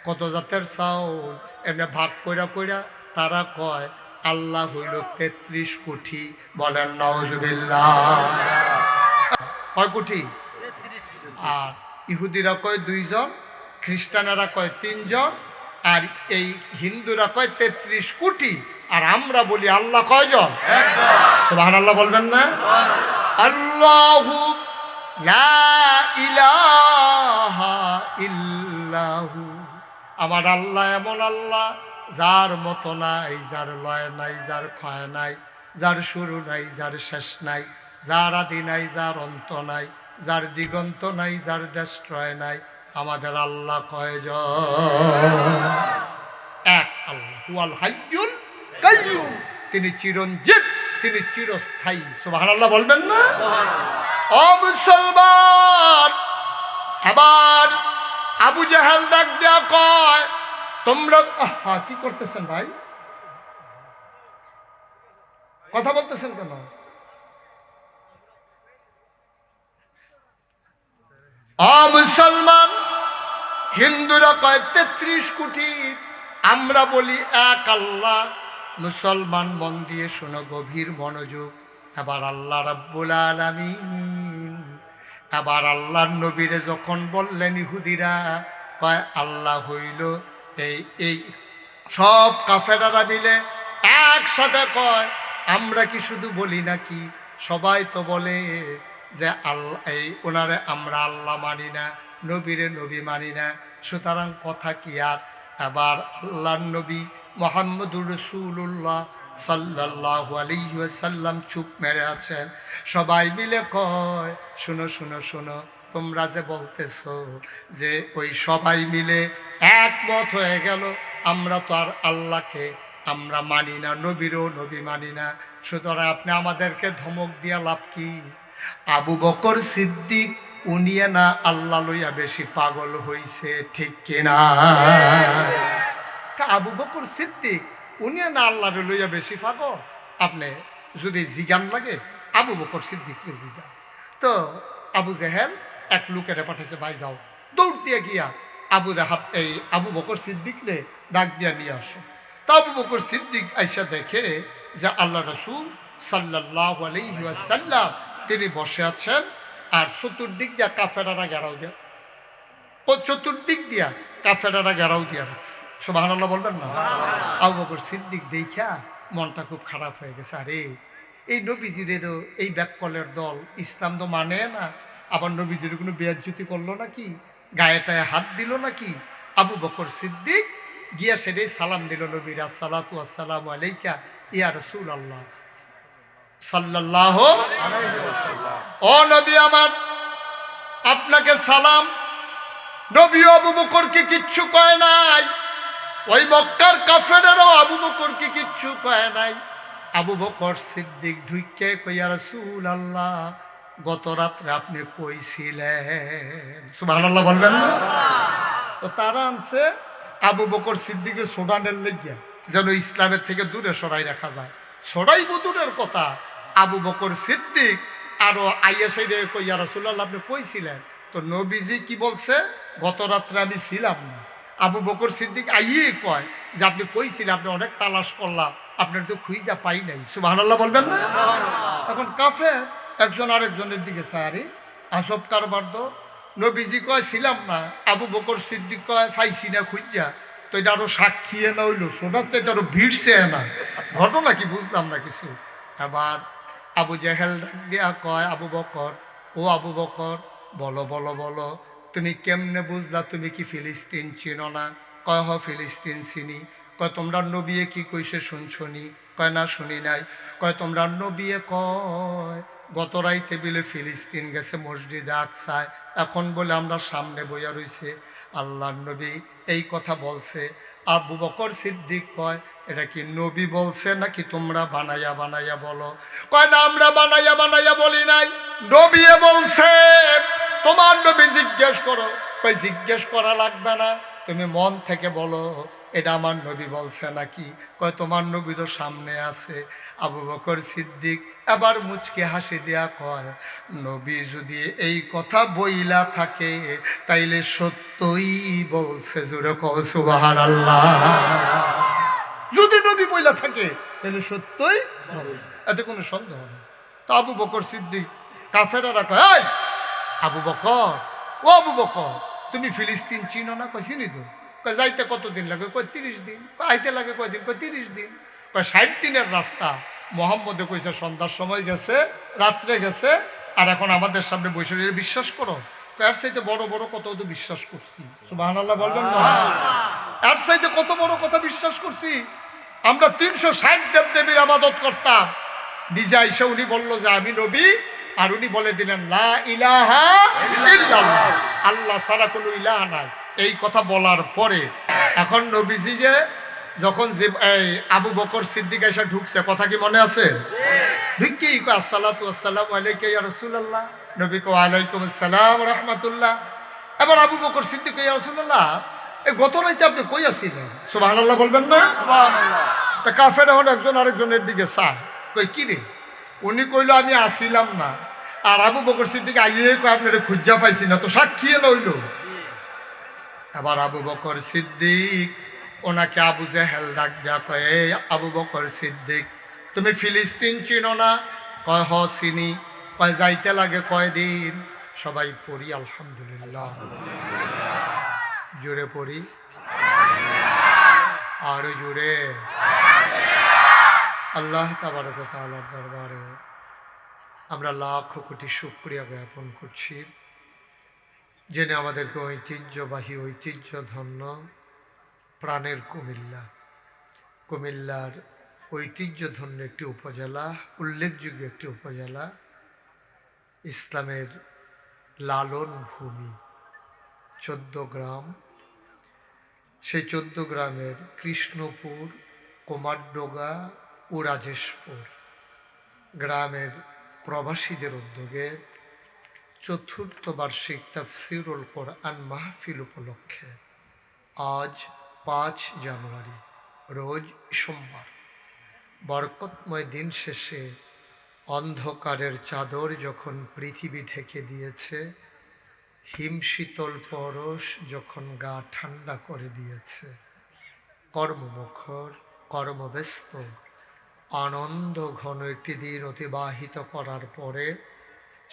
কত জাতের চাউল। এনে ভাগ কইরা কইরা তারা কয় আল্লাহ হইল 33 কোটি। বলেন নাউজুবিল্লাহ। কয় কোটি? আর ইহুদিরা কয় 2 জন, খ্রিস্টানেরা কয় 3 জন, আর এই হিন্দুরা কয় 33 কোটি। আর আমরা বলি আল্লাহ কয়জন? সুবহানাল্লাহ বলবেন না? আল্লাহু লা ইলাহা ইল্লাহু। আমার আল্লাহ এমন আল্লাহ যার মতো নাই, যার লয় নাই, যার ক্ষয় নাই, যার শুরু নাই, যার শেষ নাই। যার আদি নাই, যার অন্ত নাই, যার দিগন্ত নাই, যার ডেস্ট্রয় নাই, আমাদের আল্লাহ কয়জন? এক আল্লাহ, হুয়াল হাইয়ুল কাইয়্যুম। তিনি চিরঞ্জীব, তিনি চিরস্থায়ী। সুবহানাল্লাহ বলবেন না? ও মুসলমান, এবার আবু জাহেল ডাক দেয়া কয়, তোমরা কি করতেছেন ভাই? কথা বলতেছেন কেন? ও মুসলমান, হিন্দুরা কয় 33 কোটি, আমরা বলি এক আল্লাহ। মুসলমান মন দিয়ে শোনো, গভীর মনোযোগ। এবার আল্লাহ রাব্বুল আলামিন এবার আল্লাহর নবীরে যখন বললেন, ইহুদিরা কয় আল্লাহ হইল এই সব কাফেরারা মিলে একসাথে কয়, আমরা কি শুধু বলি নাকি? সবাই তো বলে যে আল্লাহ, এই ওনারে আমরা আল্লাহ মানি না, নবীরে নবী মানি না। সুতরাং কথা কি আর? এবার আল্লাহর নবী মুহাম্মদুর রাসূলুল্লাহ সাল্লাল্লাহু আলাইহি ওয়াসাল্লাম চুপ মেরে আছেন। সবাই মিলে কয়, শোনো শোনো শোনো, তোমরা যে বলতেছো যে ওই সবাই মিলে একমত হয়ে গেল, আমরা তো আর আল্লাহকে আমরা মানি না, নবীরও নবী মানি না। সুতরাং আপনি আমাদেরকে ধমক দিয়া লাভ কি? আবু বকর সিদ্দিক উনিয়ে না আল্লাহ লইয়া বেশি পাগল হইছে, ঠিক কিনা? আবু বকর সিদ্দিক উনিয়ে না আল্লাহ লইয়া বেশি পাগল। আপনি যদি জিগান লাগে, আবু বকর সিদ্দিককে জিগান। তো আবু জেহেল এক লোকেরে পাঠাইছে, ভাই যাও, দৌড় দিয়ে গিয়া আবু বকর সিদ্দিকরে ডাক দিয়া নিয়ে আসো। তা আবু বকর সিদ্দিক আইসা দেখে যে আল্লাহ রাসূল সাল্লাল্লাহু আলাইহি ওয়াসাল্লাম তিনি বসে আছেন, আর চতুর্দিক দিয়া কাফেরারা ঘেরাও দিয়া, ও চতুর্দিক দিয়া কাফেরারা ঘেরাও দিয়া রাখছে। সুবহানাল্লাহ বলবেন না? আবু বকর সিদ্দিক দেখা মনটা খুব খারাপ হয়ে গেছে। আরে এই নবীজির তো এই ব্যাককলের দল ইসলাম তো মানে না, আবার নবীজির কোনো বেয়াজ্জতি করলো নাকি, গায়েটায় হাত দিল নাকি? আবু বকর সিদ্দিক গিয়া সেটাই সালাম দিল নবীর, আসসালাতু আসসালামু আলাইকা ইয়া রাসূলুল্লাহ সাল্লাল্লাহু আলাইহি ওয়াসাল্লাম। ও নবী আমার, আপনাকে সালাম। নবী আবু বকরকে কিচ্ছু কয় নাই, ওই মক্কার কাফেরেরাও আবু বকরকে কিচ্ছু কয় নাই। আবু বকর সিদ্দিক ঢুইকে কই, ইয়া রাসূলুল্লাহ, গত রাত্রে আপনি কইছিলেন। সুবহানাল্লাহ বলবেন না? তো তারা আনছে আবু বকর সিদ্দিকের সোডানের লেগিয়া যেন ইসলামের থেকে দূরে সরাই রাখা যায়। সরাইব দূরের কথা, আবু বকর সিদ্দিক আরো আইয়া সাইডে কই, ইয়া রাসূলুল্লাহ, আপনি কইছিলেন। তো নবীজি কি বলছে? গত রাত্রে আমি ছিলাম না। আবু বকর সিদ্দিক আইয়ে কয় যে আপনি কইছিলেন, আপনি অনেক তালাশ করলাম, আপনার তো খুঁজা পাই নাই। সুবহানাল্লাহ বলবেন না? এখন কাফের একজন আরেকজনের দিকে সারি আসব কারবার তো। নবীজি কয় ছিলাম না, আবু বকর সিদ্দিক কয় পাইছি না খুঁজা। তো এটা আরো সাক্ষী না হইলো, শোনার তো এটা আরো ভিড়ছে না, ঘটনা কি বুঝলাম না কিছু। এবার আবু জেহেল ডাক দিয়া কয়, আবু বকর, ও আবু বকর, বলো বলো বলো, তুমি কেমনে বুঝলা? তুমি কি ফিলিস্তিন চিনো না? কয় হ ফিলিস্তিন চিনি। কয় তোমরা নবিয়ে কি কইছে শুনছনি? কয় না শুনি নাই। কয় তোমরা নবিয়ে কয় গত রাইতে বিলে ফিলিস্তিন গেছে মসজিদে আকসায়, এখন বলে আমরা সামনে বইয়া রইছে। আল্লাহর নবী এই কথা বলছে। আবু বকর সিদ্দিক কয়, এটা কি নবী বলছে নাকি তোমরা বানাইয়া বানাইয়া বলো? কয় না, আমরা বানাইয়া বানাইয়া বলি নাই, নবী বলছে। তোমার নবী জিজ্ঞেস করো। কই জিজ্ঞেস করা লাগবে না, তুমি মন থেকে বলো এটা আমার নবী বলছে নাকি। কয় তোমার নবী তো সামনে আছে। আবু বকর সিদ্দিক এবার মুচকে হাসি দেয়া কয়, নবী যদি এই কথা বইলা থাকে তাইলে সত্যই বলছে। জোরে কও সুবহানাল্লাহ। যদি নবী বইলা থাকে তাহলে সত্যই বলছে, এতে কোনো সন্দেহ নেই। তো আবু বকর সিদ্দিক কাফেরারা কয়, এই আবু বকর, ও আবু বকর, তুমি ফিলিস্তিন চিনো না? কয় চিনি তো। কয় যাইতে কতদিন লাগে? কয় 30 দিন। কয় আইতে লাগে কয়দিন? কয় 30 দিন। কয় 60 দিনের রাস্তা। মোহাম্মদে কইছে সন্ধ্যার সময় গেছে, রাত্রে গেছে, আর এখন আমাদের সামনে বসে বিশ্বাস করো? এর চাইতে বড় বড় কথা তো বিশ্বাস করছি। সুবহানাল্লাহ বলবেন না? এর চাইতে কত বড় কথা বিশ্বাস করছি। আমরা 360 দেবদেবীর আবাদত করতাম, নিজে আইসা উনি বলল যে আমি নবী, আর উনি বলে দিলেন লা ইলাহা ইল্লাল্লাহ, আল্লাহ ছাড়া কোনো ইলাহা নাই। এই কথা বলার পরে এখন নবীজিকে যখন এই আবু বকর সিদ্দিক এসে ঢুকছে, কথা কি মনে আছে? ঢুকি আসসালাতু আসসালামু আলাইকা ইয়া রাসূলুল্লাহ, নবী কো ওয়ালাইকুম আসসালাম রাহমাতুল্লাহ। এবার আবু বকর সিদ্দিক ইয়া রাসূলুল্লাহ, এই গত রাতে আপনি কই আছিলেন? সুবহানাল্লাহ বলবেন না? সুবহানাল্লাহ। তা কাফের এখন একজন আরেকজনের দিকে চায়, কই কি রে? উনি কইল আমি আসিলাম না, আর আবু বকর সিদ্দিক আইয়ে কয় আপনারে খুঁজা পাইছি না, তো সাক্ষী লইল। এবার আবু বকর সিদ্দিক ওনাকে আবু জেহেল ডাক দেয়া, কয় এই আবু বকর সিদ্দিক, তুমি ফিলিস্তিন চিনো না? কয় হ চিনি। কয় যাইতে লাগে কয়দিন? সবাই পড়ি আলহামদুলিল্লাহ, জোরে পড়ি, আরো জোরে। আল্লাহ তাবারক ওয়া তাআলার দরবারে আমরা লাখ কোটি শুকরিয়া জ্ঞাপন করছি, যিনি আমাদেরকে ঐতিহ্যবাহী ঐতিহ্যধন্য প্রাণের কুমিল্লার ঐতিহ্যধন্য একটি উপজেলা, উল্লেখযোগ্য একটি উপজেলা, ইসলামের লালন ভূমি, 14 গ্রাম। সেই 14 গ্রামের কৃষ্ণপুর, কুমারডোগা ও রাজেশপুর গ্রামের প্রবাসীদের উদ্যোগে 4th বার্ষিক তাফসীরুল কোরআন মাহফিল উপলক্ষে আজ 5 জানুয়ারি রোজ সোমবার বরকতময় দিন শেষে অন্ধকারের চাদর যখন পৃথিবী ঢেকে দিয়েছে, হিমশীতল পরশ যখন গা ঠান্ডা করে দিয়েছে, কর্মমুখর কর্মব্যস্ত আনন্দ ঘন একটি দিন অতিবাহিত করার পরে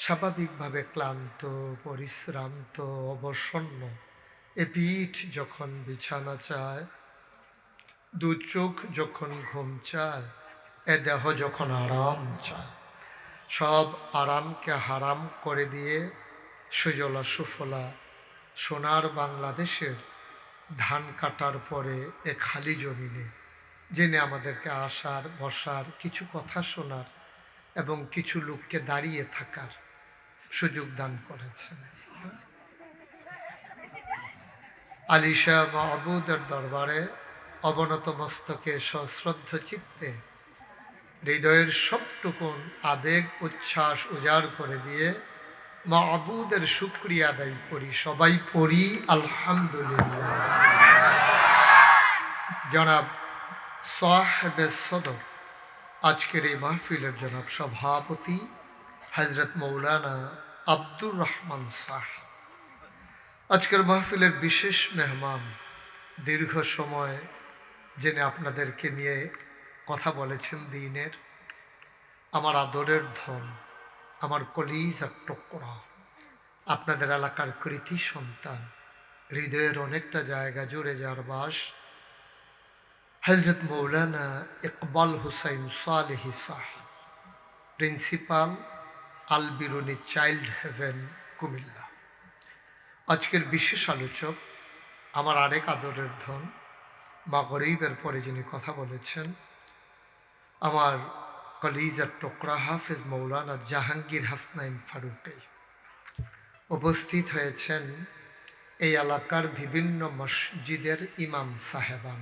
স্বাভাবিকভাবে ক্লান্ত, পরিশ্রান্ত, অবসন্ন এ পিঠ যখন বিছানা চায়, দু চোখ যখন ঘুম চায়, এ দেহ যখন আরাম চায়, সব আরামকে হারাম করে দিয়ে সুজলা সুফলা সোনার বাংলাদেশের ধান কাটার পরে এ খালি জমিনে যিনি আমাদেরকে আসার, বসার, কিছু কথা শোনার এবং কিছু লোককে দাঁড়িয়ে থাকার সুযোগ দান করেছেন, আলিশা মাহবুদের দরবারে অবনত মস্তকে সশ্রদ্ধ চিত্তে হৃদয়ের সবটুকুন আবেগ উচ্ছ্বাস উজাড় করে দিয়ে মাহবুদের শুকরিয়া আদায় করি। সবাই পড়ি আলহামদুলিল্লাহ। জনাব সাহেবে সদর, আজকের এই মাহফিলের জনাব সভাপতি হযরত মৌলানা আব্দুর রহমান সাহেব, আজকের মাহফিলের বিশেষ মেহমান, দীর্ঘ সময় যিনি আপনাদেরকে নিয়ে কথা বলেছেন দিনের, আমার আদরের ধন, আমার কলিজার টুকরা, আপনাদের এলাকার কৃতি সন্তান, হৃদয়ের অনেকটা জায়গা জুড়ে যার বাস, হযরত মৌলানা ইকবাল হুসাইন সালেহী সাহেব, প্রিন্সিপাল আল বিরুনি চাইল্ড হেভেন কুমিল্লা। আজকের বিশেষ আলোচক আমার আরেক আদরের ধন, মাগরিবের পরে যিনি কথা বলেছেন, আমার কলিজার টুকরা হাফেজ মৌলানা জাহাঙ্গীর হাসনাইন ফারুকী। উপস্থিত হয়েছেন এই এলাকার বিভিন্ন মসজিদের ইমাম সাহেবান,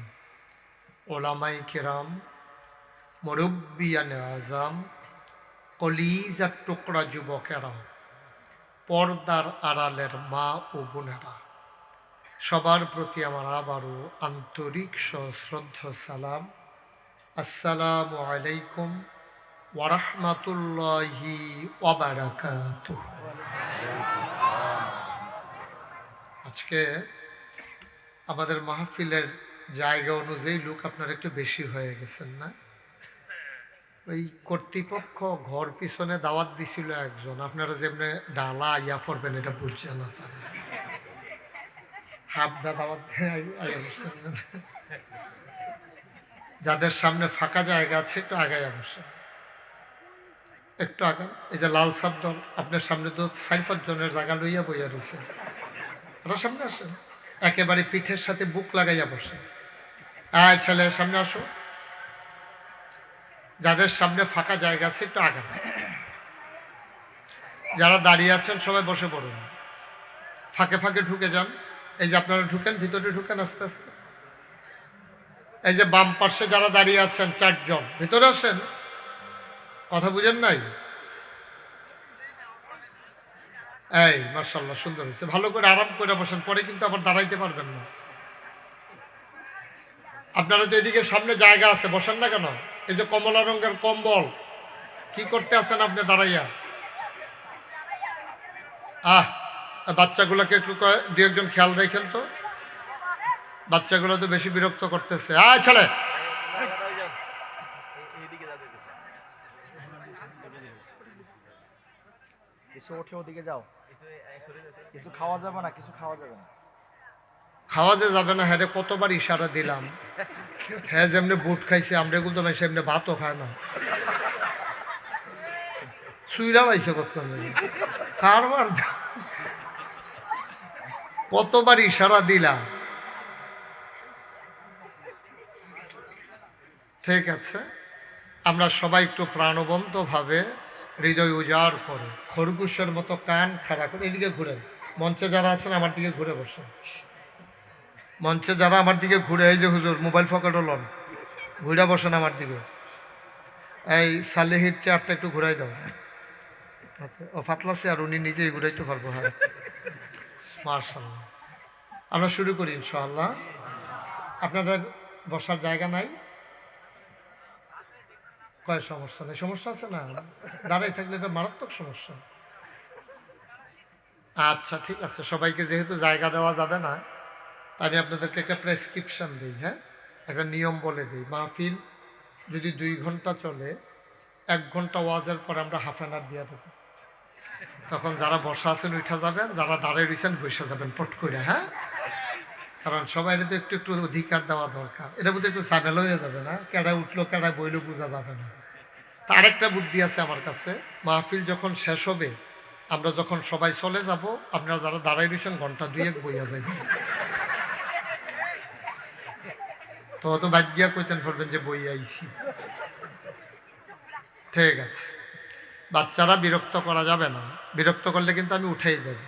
ওলামাই কেরাম, মুরব্বিয়ানে আজম, কলিজার টুকরা যুবকেরা, পর্দার আড়ালের মা ও বোনেরা, সবার প্রতি আমার আবারও আন্তরিক সশ্রদ্ধ সালাম। আসসালামু আলাইকুম ওয়া রাহমাতুল্লাহি ওয়া বারাকাতুহু। আজকে আমাদের মাহফিলের জায়গা অনুযায়ী লোক আপনারা একটু বেশি হয়ে গেছেন না? ওই কর্তৃপক্ষ ঘর পিছনে দাওয়াত দিছিল একজন, আপনারা যেমনি ডালা আইয়া পড়বেন এটা বুঝছেন না, তারা হাবডা দাওয়াত যাদের সামনে ফাঁকা জায়গা আছে একটু আগায় বসেন, একটু আগান। এই যে লাল সাদ্দর আপনার সামনে তো 4-5 জনের জায়গা লইয়া বইয়া রয়েছে, ওরা সামনে আসেন, একেবারে পিঠের সাথে বুক লাগাইয়া বসেন। আয় ছেলে সামনে আসো, যাদের সামনে ফাঁকা জায়গা আছে একটু আগান, যারা দাঁড়িয়ে আছেন সবাই বসে পড়ুন, ফাঁকে ফাঁকে ঢুকে যান। এই যে আপনারা ঢুকেন, ভিতরে ঢুকেন আস্তে আস্তে। এই যে বাম পাশে যারা দাঁড়িয়ে আছেন 4 জন, ভিতরে আসেন। কথা বুঝেন নাই? এই মাশাআল্লাহ, সুন্দর হয়েছে। ভালো করে আরাম করে বসেন, পরে কিন্তু আবার দাঁড়াইতে পারবেন না। আপনারা তো এদিকে সামনে জায়গা আছে, বসেন না কেন? এই যে কমলা রঙের কম্বল, কি করতে আছেন আপনি দাঁড়াইয়া? বাচ্চাগুলোকে একটু 2-1 জন খেয়াল রাখেন তো, বাচ্চাগুলো তো বেশি বিরক্ত করতেছে। ছেলে, কিছু ওঠে ওদিকে যাও, কিছু খাওয়া যাবে না, কিছু খাওয়া যাবে না। খাওয়া যে যাবে না, হ্যাঁ কতবার ইশারা দিলাম। হ্যাঁ যেমনি বুট খাইছে, আমরা এগুলো তো সেমনি ভাতও খায় না। সুইরা পাইছে কারবার, কতবার ইশারা দিলাম। ঠিক আছে, আমরা সবাই একটু প্রাণবন্ত ভাবে, হৃদয় উজাড় করে, খরগোশের মতো কান খাড়া করে এদিকে ঘুরেন। মঞ্চে যারা আছেন আমার দিকে ঘুরে বসেন। মঞ্চে যারা আমার দিকে ঘুরে, এই যে হুজুর মোবাইল ফকেটও লন, ঘুরে বসেন আমার দিকে। এই সালেহির চেয়ারটা একটু ঘুরাই দাও। ওকে, ও ফাতলা চেয়ার, উনি নিজেই ঘুরাইতে পারবো। হ্যাঁ মাশাআল্লাহ, আমরা শুরু করি ইনশাআল্লাহ। আপনাদের বসার জায়গা নাই? কয় সমস্যা নেই? সমস্যা আছে না? দাঁড়াই থাকলে এটা মারাত্মক সমস্যা। আচ্ছা ঠিক আছে, সবাইকে যেহেতু জায়গা দেওয়া যাবে না, আমি আপনাদেরকে একটা প্রেসক্রিপশন দিই। হ্যাঁ, একটা নিয়ম বলে দিই। মাহফিল যদি 2 ঘন্টা চলে, 1 ঘন্টা ওয়াজের পর আমরা হাফ অ্যান আওয়ার দিয়ে দেবো। তখন যারা বসা আছেন উঠা যাবেন, যারা দাঁড়িয়ে রয়েছেন বসে যাবেন পট করে। হ্যাঁ, কারণ সবাই তো একটু একটু অধিকার দেওয়া দরকার। এটা বোধহয় একটু ঝামেলা হয়ে যাবে না, কেডা উঠলো কেডা বইলো বোঝা যাবে না। আরেকটা বুদ্ধি আছে আমার কাছে, মাহফিল যখন শেষ হবে, আমরা যখন সবাই চলে যাব, আপনারা যারা দাঁড়াই রয়েছেন ঘন্টা 2-1 বইয়া যাবেন। তো অত ভাগ্যা কইতেন পারবেন যে বই আইছি। ঠিক আছে, বাচ্চারা বিরক্ত করা যাবে না, বিরক্ত করলে কিন্তু আমি উঠাই দেব,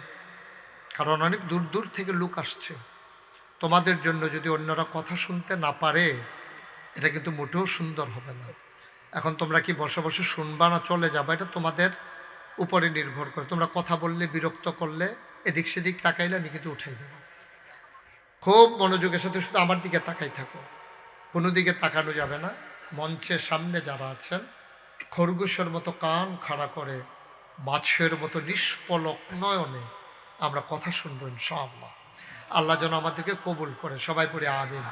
কারণ অনেক দূর দূর থেকে লোক আসছে। তোমাদের জন্য যদি অন্যরা কথা শুনতে না পারে, এটা কিন্তু মোটেও সুন্দর হবে না। এখন তোমরা কি বসে বসে শুনবা না চলে যাবা, এটা তোমাদের উপরে নির্ভর করে। তোমরা কথা বললে, বিরক্ত করলে, এদিক সেদিক তাকাইলে আমি কিন্তু উঠাই দেব। খুব মনোযোগের সাথে শুধু আমার দিকে তাকাই থাকো, কোনো দিকে তাকানো যাবে না। মঞ্চের সামনে যারা আছেন, খরগোশের মতো কান খাড়া করে, মাছের মতো নিষ্পলক নয়নে আমরা কথা শুনবো ইনশাআল্লাহ। আল্লাহ যেন আমাদেরকে কবুল করে। সবাই পড়ে আমিন।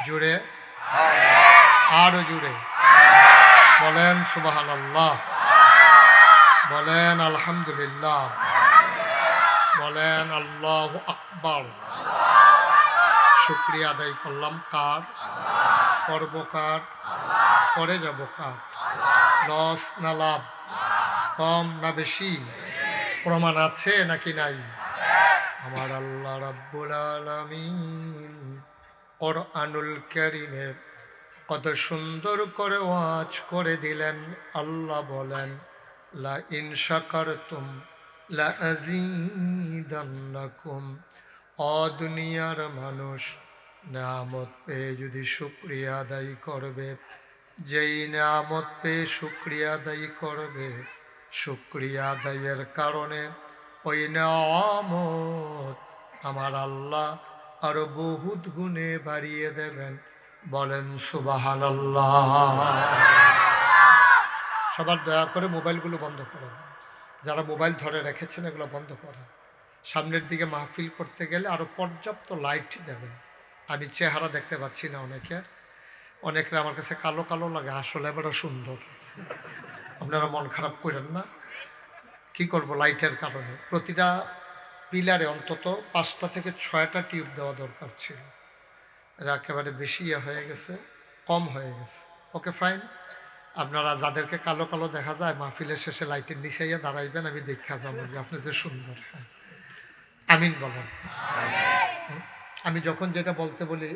জুড়ে, আরো জুড়ে বলেন সুবহানাল্লাহ, বলেন আলহামদুলিল্লাহ, বলেন আল্লাহু আকবার। শুকরিয়া আদায় করলাম কার? করব কার? করে যাব কার? লস না লাভ? কম না বেশি? প্রমাণ আছে নাকি নাই? আমার আল্লাহ রাব্বুল আলামিন কোরআনুল কারীমে কত সুন্দর করে ওয়াজ করে দিলেন। আল্লাহ বলেন, লা ইন শাকারতুম লা আযীদান্নাকুম। দুনিয়ার মানুষ নিয়ামত পেয়ে যদি শুকরিয়া আদায় করবে, যেই নিয়ামত পেয়ে শুকরিয়া আদায় করবে, শুকরিয়া আদায়ের কারণে ওই নিয়ামত আমার আল্লাহ আরো বহুত গুণে বাড়িয়ে দেবেন। বলেন সুবহানাল্লাহ। সবার দয়া করে মোবাইলগুলো বন্ধ করে দেন। যারা মোবাইল ধরে রেখেছেন এগুলো বন্ধ করেন। সামনের দিকে মাহফিল করতে গেলে আরো পর্যাপ্ত লাইট দেবেন। আমি চেহারা দেখতে পাচ্ছি না অনেকের, অনেকের আমার কাছে কালো কালো লাগে, আসলে বড় সুন্দর। আপনারা মন খারাপ করেন না, কি করব লাইটের কারণে। প্রতিটা পিলারে অন্তত 5টা থেকে 6টা টিউব দেওয়া দরকার ছিল, এরা একেবারে বেশি হয়ে গেছে, কম হয়ে গেছে। ওকে ফাইন, আপনারা যাদেরকে কালো কালো দেখা যায় মাহফিলের শেষে লাইটের নিচে দাঁড়াইবেন, আমি দেখা যাবো যে আপনি যে সুন্দর। হ্যাঁ আমিন বলেন। আমি যখন যেটা বলতে বলি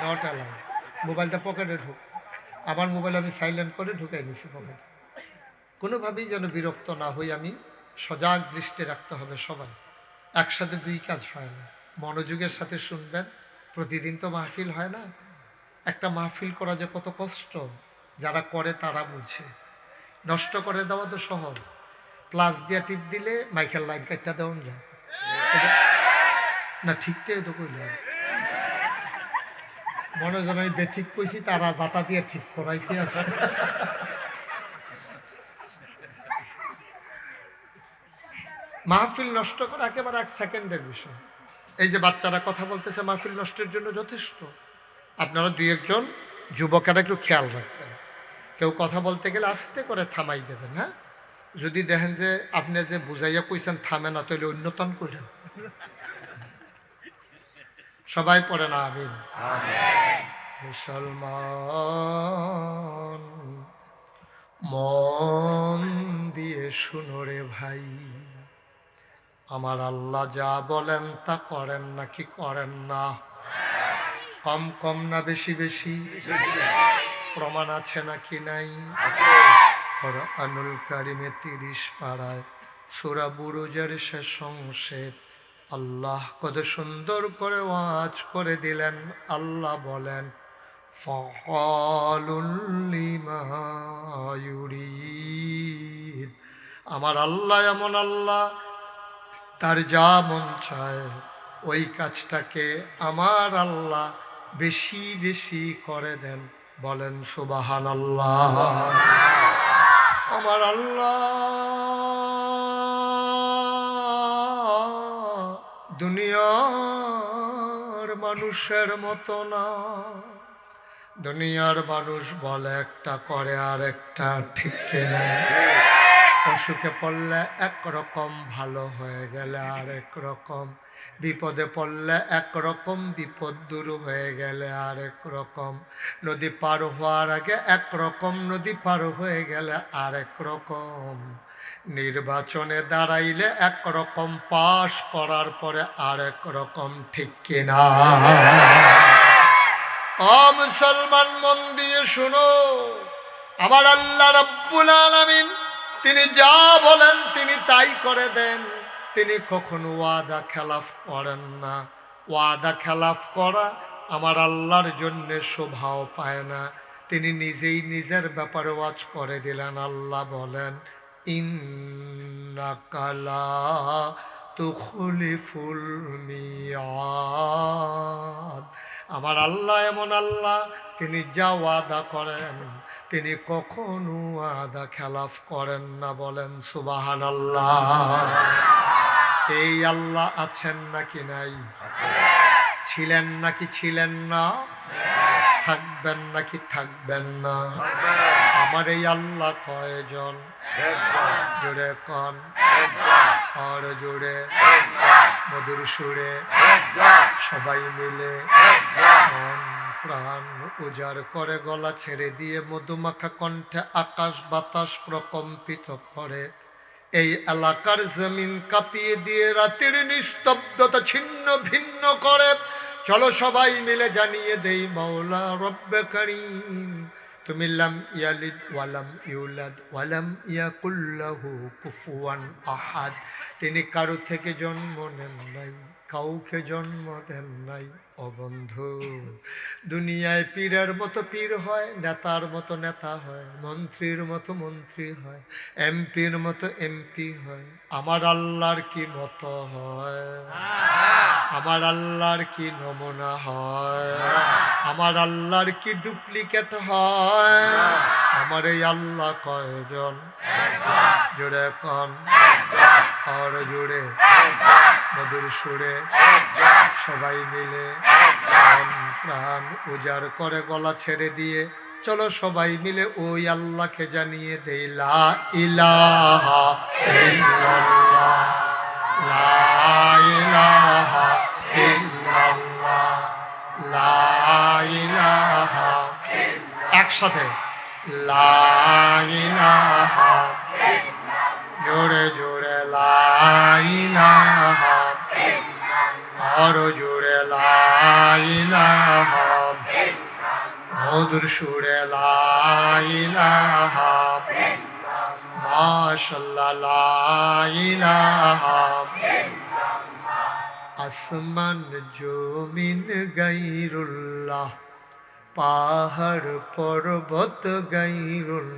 নট অ্যালাউড। মোবাইলটা পকেটে ঢুক। আমার মোবাইল আমি সাইলেন্ট করে ঢুকাই নিছি পকেটে। কোনোভাবেই যেন বিরক্ত না হই, আমি সজাগ দৃষ্টি রাখতে হবে সবাই। একসাথে দুই কাজ হয় না, মনোযোগের সাথে শুনবেন। প্রতিদিন তো মাহফিল হয় না, একটা মাহফিল করা যে কত কষ্ট যারা করে তারা বুঝে। নষ্ট করে দেওয়া তো সহজ, প্লাস দিয়া টিপ দিলে মাইকেল লাইন কাটটা দেওয়া যায় না। ঠিকটা এটা কইলে মনে যেন আমি বেঠিক কইছি, তারা যাতা দিয়ে ঠিক করাইতে আছে। মাহফিল নষ্ট করা একেবারে 1 সেকেন্ডের বিষয়। এই যে বাচ্চারা কথা বলতেছে মাহফিল নষ্টের জন্য যথেষ্ট। আপনারা 2-1 জন যুবকেরা একটু খেয়াল রাখবেন, কেউ কথা বলতে গেলে আস্তে করে থামাই দেবেন। হ্যাঁ, যদি দেখেন যে আপনি যে বুঝাইয়া কইছেন থামে না, তাহলে অন্যতন করেন। সবাই পড়ে না আমিন। মুসলমান মন দিয়ে শুনো রে ভাই, আমার আল্লাহ যা বলেন তা করেন নাকি করেন না? কম কম না বেশি বেশি? প্রমাণ আছে নাকি নাই? কুরআনুল কারিমে 30 পারায় সূরা বুরুজের শেষ অংশে আল্লাহ কত সুন্দর করে ওয়াজ করে দিলেন। আল্লাহ বলেন, ফাআলুল লিমা ইউরিদ। আমার আল্লাহ এমন আল্লাহ, তার যা মন চায় ওই কাজটাকে আমার আল্লাহ বেশি বেশি করে দেন। বলেন সুবহানাল্লাহ। আমার আল্লাহ দুনিয়ার মানুষের মতো না। দুনিয়ার মানুষ বলে একটা, করে আর একটা, ঠিক কিনা? অসুখে পড়লে একরকম, ভালো হয়ে গেলে আরেক রকম, বিপদে পড়লে একরকম, বিপদ দূর হয়ে গেলে আরেক রকম, নদী পার হওয়ার আগে একরকম, নদী পার হয়ে গেলে আরেক রকম, নির্বাচনে দাঁড়াইলে একরকম, পাশ করার পরে আরেক রকম, ঠিক কিনা? ও মুসলমান মন দিয়ে শুনো, আমার আল্লাহ রাব্বুল আলামিন তিনি যা বলেন তিনি তাই করে দেন। তিনি কখনো ওয়াদা খেলাফ করেন না। ওয়াদা খেলাফ করা আমার আল্লাহর জন্য শোভাও পায় না। তিনি নিজেই নিজের ব্যাপারে ওয়াজ করে দিলেন। আল্লাহ বলেন, ইন্নাকা লা তুখলিফুল মিয়াদ। আমার আল্লাহ এমন আল্লাহ, তিনি যা ওয়াদা করেন তিনি কখনো ওয়াদা খেলাফ করেন না। বলেন সুবহানাল্লাহ। এই আল্লাহ আছেন নাকি নাই? ছিলেন নাকি ছিলেন না? থাকবেন নাকি থাকবেন না? আমার এই আল্লাহ কয়জন? জোরে কন, আর জোরে, মধুর সুরে সবাই মিলে মন প্রাণ উজাড় করে গলা ছেড়ে দিয়ে মধুমাখা কণ্ঠে আকাশ বাতাস প্রকম্পিত করে, এই এলাকার জমিন কাঁপিয়ে দিয়ে রাতের নিস্তব্ধতা ছিন্ন ভিন্ন করে। চলো সবাই মিলে জানিয়ে দেই, মাওলা রব্বে করিম তুমি লাম ইয়ালিদ ওয়ালাম ইউলাদ ওয়ালাম ইয়াকুল লাহু কুফুয়ান আহাদ। তিনি কারো থেকে জন্ম নেন নাই, কাউকে জন্ম দেন নাই। ও বন্ধু, দুনিয়ায় পীরের মতো পীর হয়, নেতার মতো নেতা হয়, মন্ত্রীর মতো মন্ত্রী হয়, এমপির মতো এমপি হয়। আমার আল্লাহর কি মতো হয়? আমার আল্লাহর কি নমুনা হয়? আমার আল্লাহর কি ডুপ্লিকেট হয়? আমার এই আল্লাহ কয়জন? জোরে কন, আর জোরে, মধুর সুরে সবাই মিলে মন প্রাণ উজাড় করে গলা ছেড়ে দিয়ে চলো সবাই মিলে ওই আল্লাহকে জানিয়ে দেই, লা ইলাহা ইল্লাল্লাহ, লা ইলাহা ইল্লাল্লাহ, লা ইলাহা। একসাথে লা ইলাহা, জোরে জোরে লা ইলাহা, আরো জোরে লা ইলাহা। মধুর সুরে লা ইলাহা মাশাআল্লাহ লা ইলাহা আসমান জমিন গায়রুল্লাহ পাহাড় পর্বত গায়রুল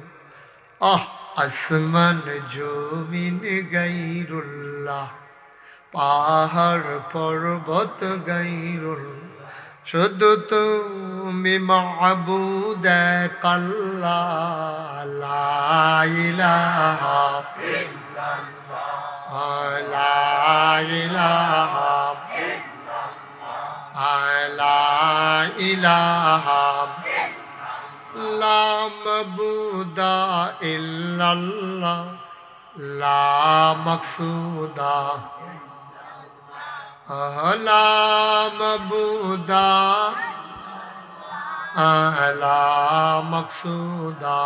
আসমান জমিন গায়রুল্লাহ পাহাড় পর্বত গায়রুল শুধু তুমি মাবুদ আল্লাহ লা ইলাহা লা ইলাহা লা ইলাহা লা মাবুদা ইল্লাল্লাহ লা মাকসুদা লা মাবুদা লা মাকসুদা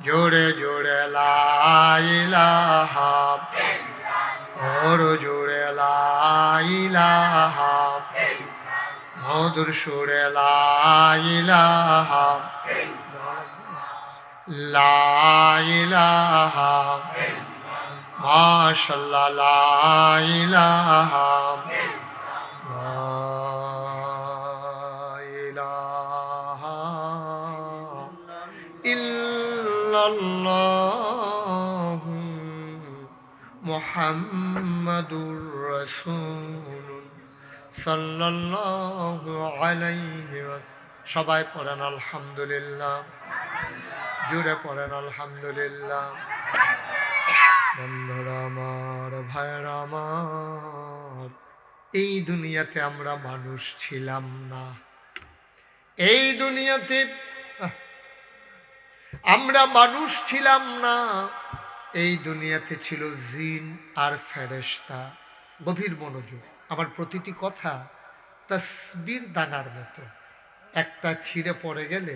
জোরে জোরে লা ইলাহা ওর জোরে লা ইলাহা মধুর সুরে লা ইলাহা লা ইলাহা মাশাআল্লাহ লা ইলাহা লা ইলাহা ইল্লাল্লাহ মুহাম্মাদুর রাসূলুল্লাহ সাল্লাল্লাহু আলাইহি ওয়াসাল্লাম। সবাই পড়েন আলহামদুলিল্লাহ, জোরে পড়েন আলহামদুলিল্লাহ। বন্ধুরা আমার, ভাইরা আমার, এই দুনিয়াতে আমরা মানুষ ছিলাম না। এই দুনিয়াতে আমরা মানুষ ছিলাম না। এই দুনিয়াতে ছিল জিন আর ফেরেশতা। গভীর মনোযোগ, আমার প্রতিটি কথা তাসবির দানার মতো। একটা ছিঁড়ে পড়ে গেলে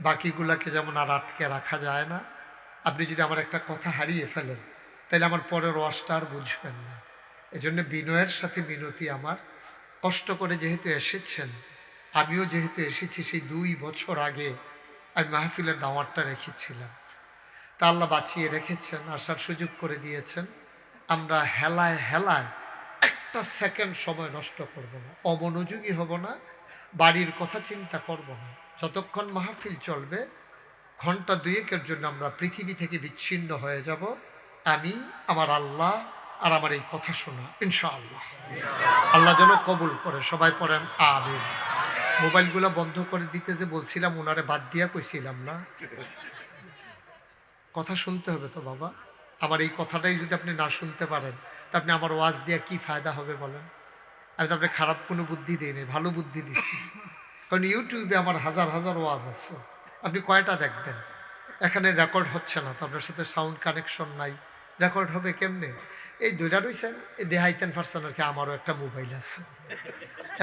বাকিগুলাকে যেমন আর আটকে রাখা যায় না, আপনি যদি আমার একটা কথা হারিয়ে ফেলেন তাহলে আমার পরের ওয়াজটা আর বুঝবেন না। এজন্য বিনয়ের সাথে মিনতি আমার, কষ্ট করে যেহেতু এসেছেন, আমিও যেহেতু এসেছি, সেই 2 বছর আগে আমি মাহফিলের দাওয়াতটা রেখেছিলাম। তা আল্লাহ বাঁচিয়ে রেখেছেন, আসার সুযোগ করে দিয়েছেন। আমরা হেলায় হেলায় একটা সেকেন্ড সময় নষ্ট করব না, অমনোযোগী হব না, বাড়ির কথা চিন্তা করব না। যতক্ষণ মাহফিল চলবে, ঘন্টা 2-এর জন্য আমরা পৃথিবী থেকে বিচ্ছিন্ন হয়ে যাব। আমি, আমার আল্লাহ আর আমার এই কথা শোনা, ইনশাআল্লাহ। আল্লাহ যেন কবুল করে। সবাই পড়েন আমিন। মোবাইলগুলো বন্ধ করে দিতে যে বলছিলাম, ওনারে বাদ দিয়া কইছিলাম না। কথা শুনতে হবে তো বাবা। আমার এই কথাটাই যদি আপনি না শুনতে পারেন, তা আপনি আমার ওয়াজ দিয়া কি ফায়দা হবে বলেন? আমি তো আপনি খারাপ কোনো বুদ্ধি দিইনি, ভালো বুদ্ধি দিচ্ছি। কারণ ইউটিউবে আমার হাজার হাজার ওয়াজ আছে, আপনি কয়টা দেখবেন? এখানে রেকর্ড হচ্ছে না তো, আপনার সাথে সাউন্ড কানেকশন নাই, রেকর্ড হবে কেমনে? এই দুইটা রয়েছেন, এই দেহাইতেন পারছেন আর কি, আমারও একটা মোবাইল আছে,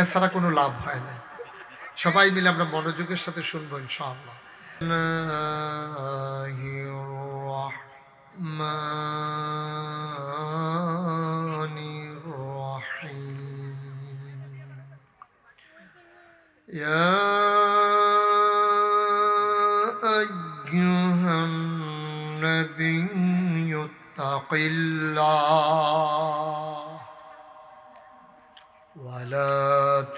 এছাড়া কোনো লাভ হয় না। সবাই মিলে আমরা মনোযোগের সাথে শুনবো ইনশাআল্লাহ। يا أيها النبي اتق الله ولا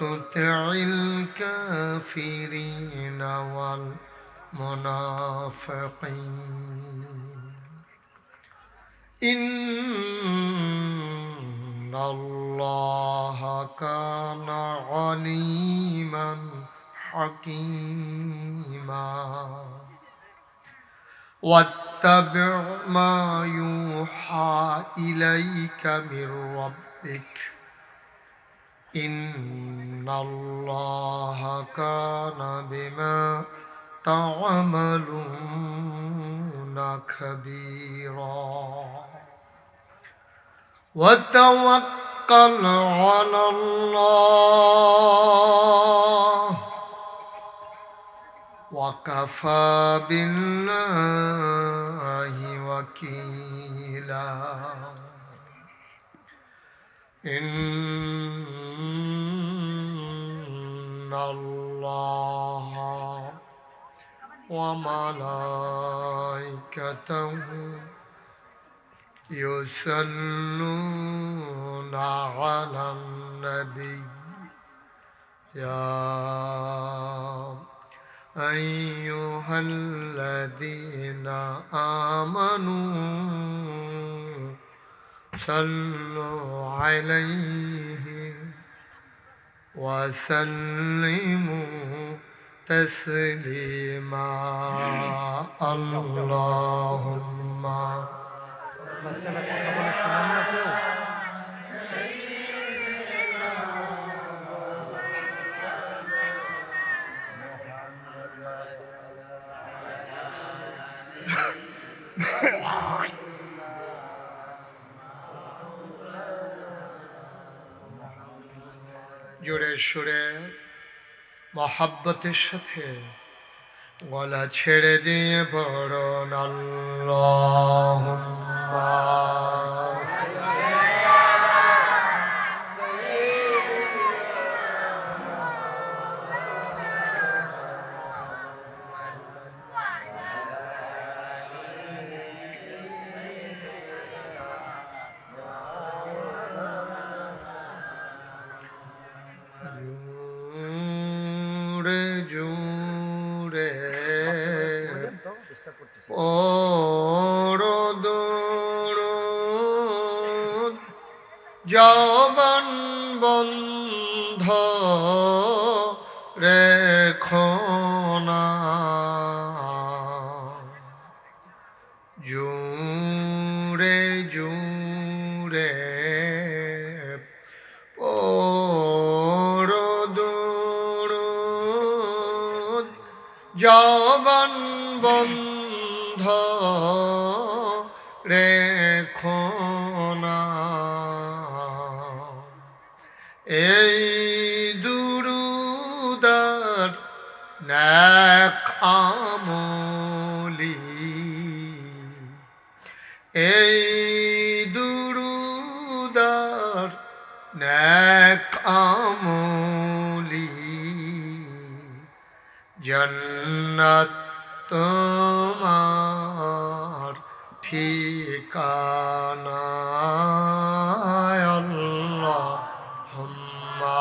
تطع الكافرين والمنافقين إن الله كان عليما حكيما واتبع ما يوحى إليك من ربك إن الله كان بما تعملون خبيرا وتوكل على الله وكفى بالله وكيلا إن الله وملائكته يصلون على النبي يا أيها الذين آمنوا صلوا عليه وسلموا تسليما اللهم বাচ্চারা কথা বলে শোনেন না কেউ? জোরে সুরে মহাব্বতের সাথে গলা ছেড়ে দিয়ে পড়ুন আল্লাহুম্মা জোরে জোরে বলবেন তো ডিস্টার্ব করতেছে। পরদরুদ জবান বন্ধ রেখো না জোরে জোরে পরদরুদ জবান বন্ধ রেখো না এই দুরুদার নেক আমলি এই দুরুদার নেক আমলি জন্নত তোমার ঠিকানা আল্লাহুম্মা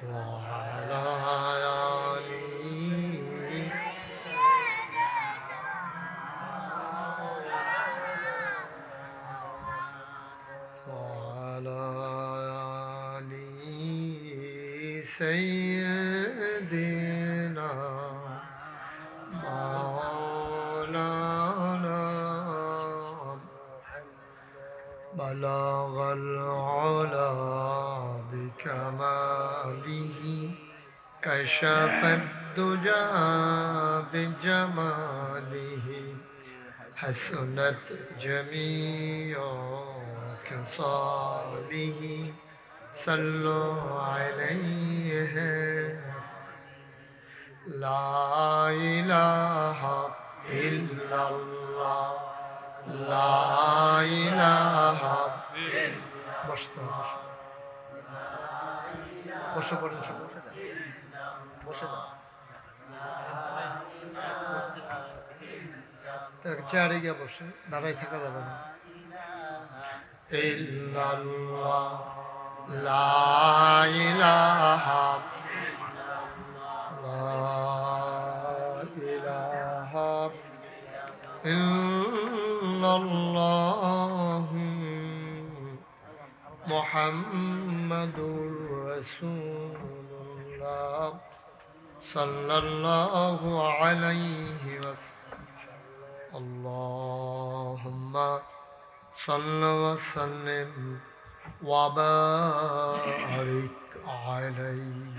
وعلى آله وعلى آل سيدنا مولانا بلغ العلا بكماله كشف الدجى بجماله حسنت جميع خصاله صلوا عليه لا إله إلا الله لا إله বসতে বসে পড়েন সব বসে যান। চেয়ারে গিয়ে বসে দাঁড়াই থাকা যাবে না ইল্লাল্লাহ লা ইলাহা লা ইলাহা ইল্লাল্লাহ মুহাম্মাদুর রাসূলুল্লাহ সাল্লাল্লাহু আলাইহি ওয়াসাল্লাম আল্লাহুম্মা সাল্লি ওয়া সাল্লিম ওয়া বারিক আলাইহি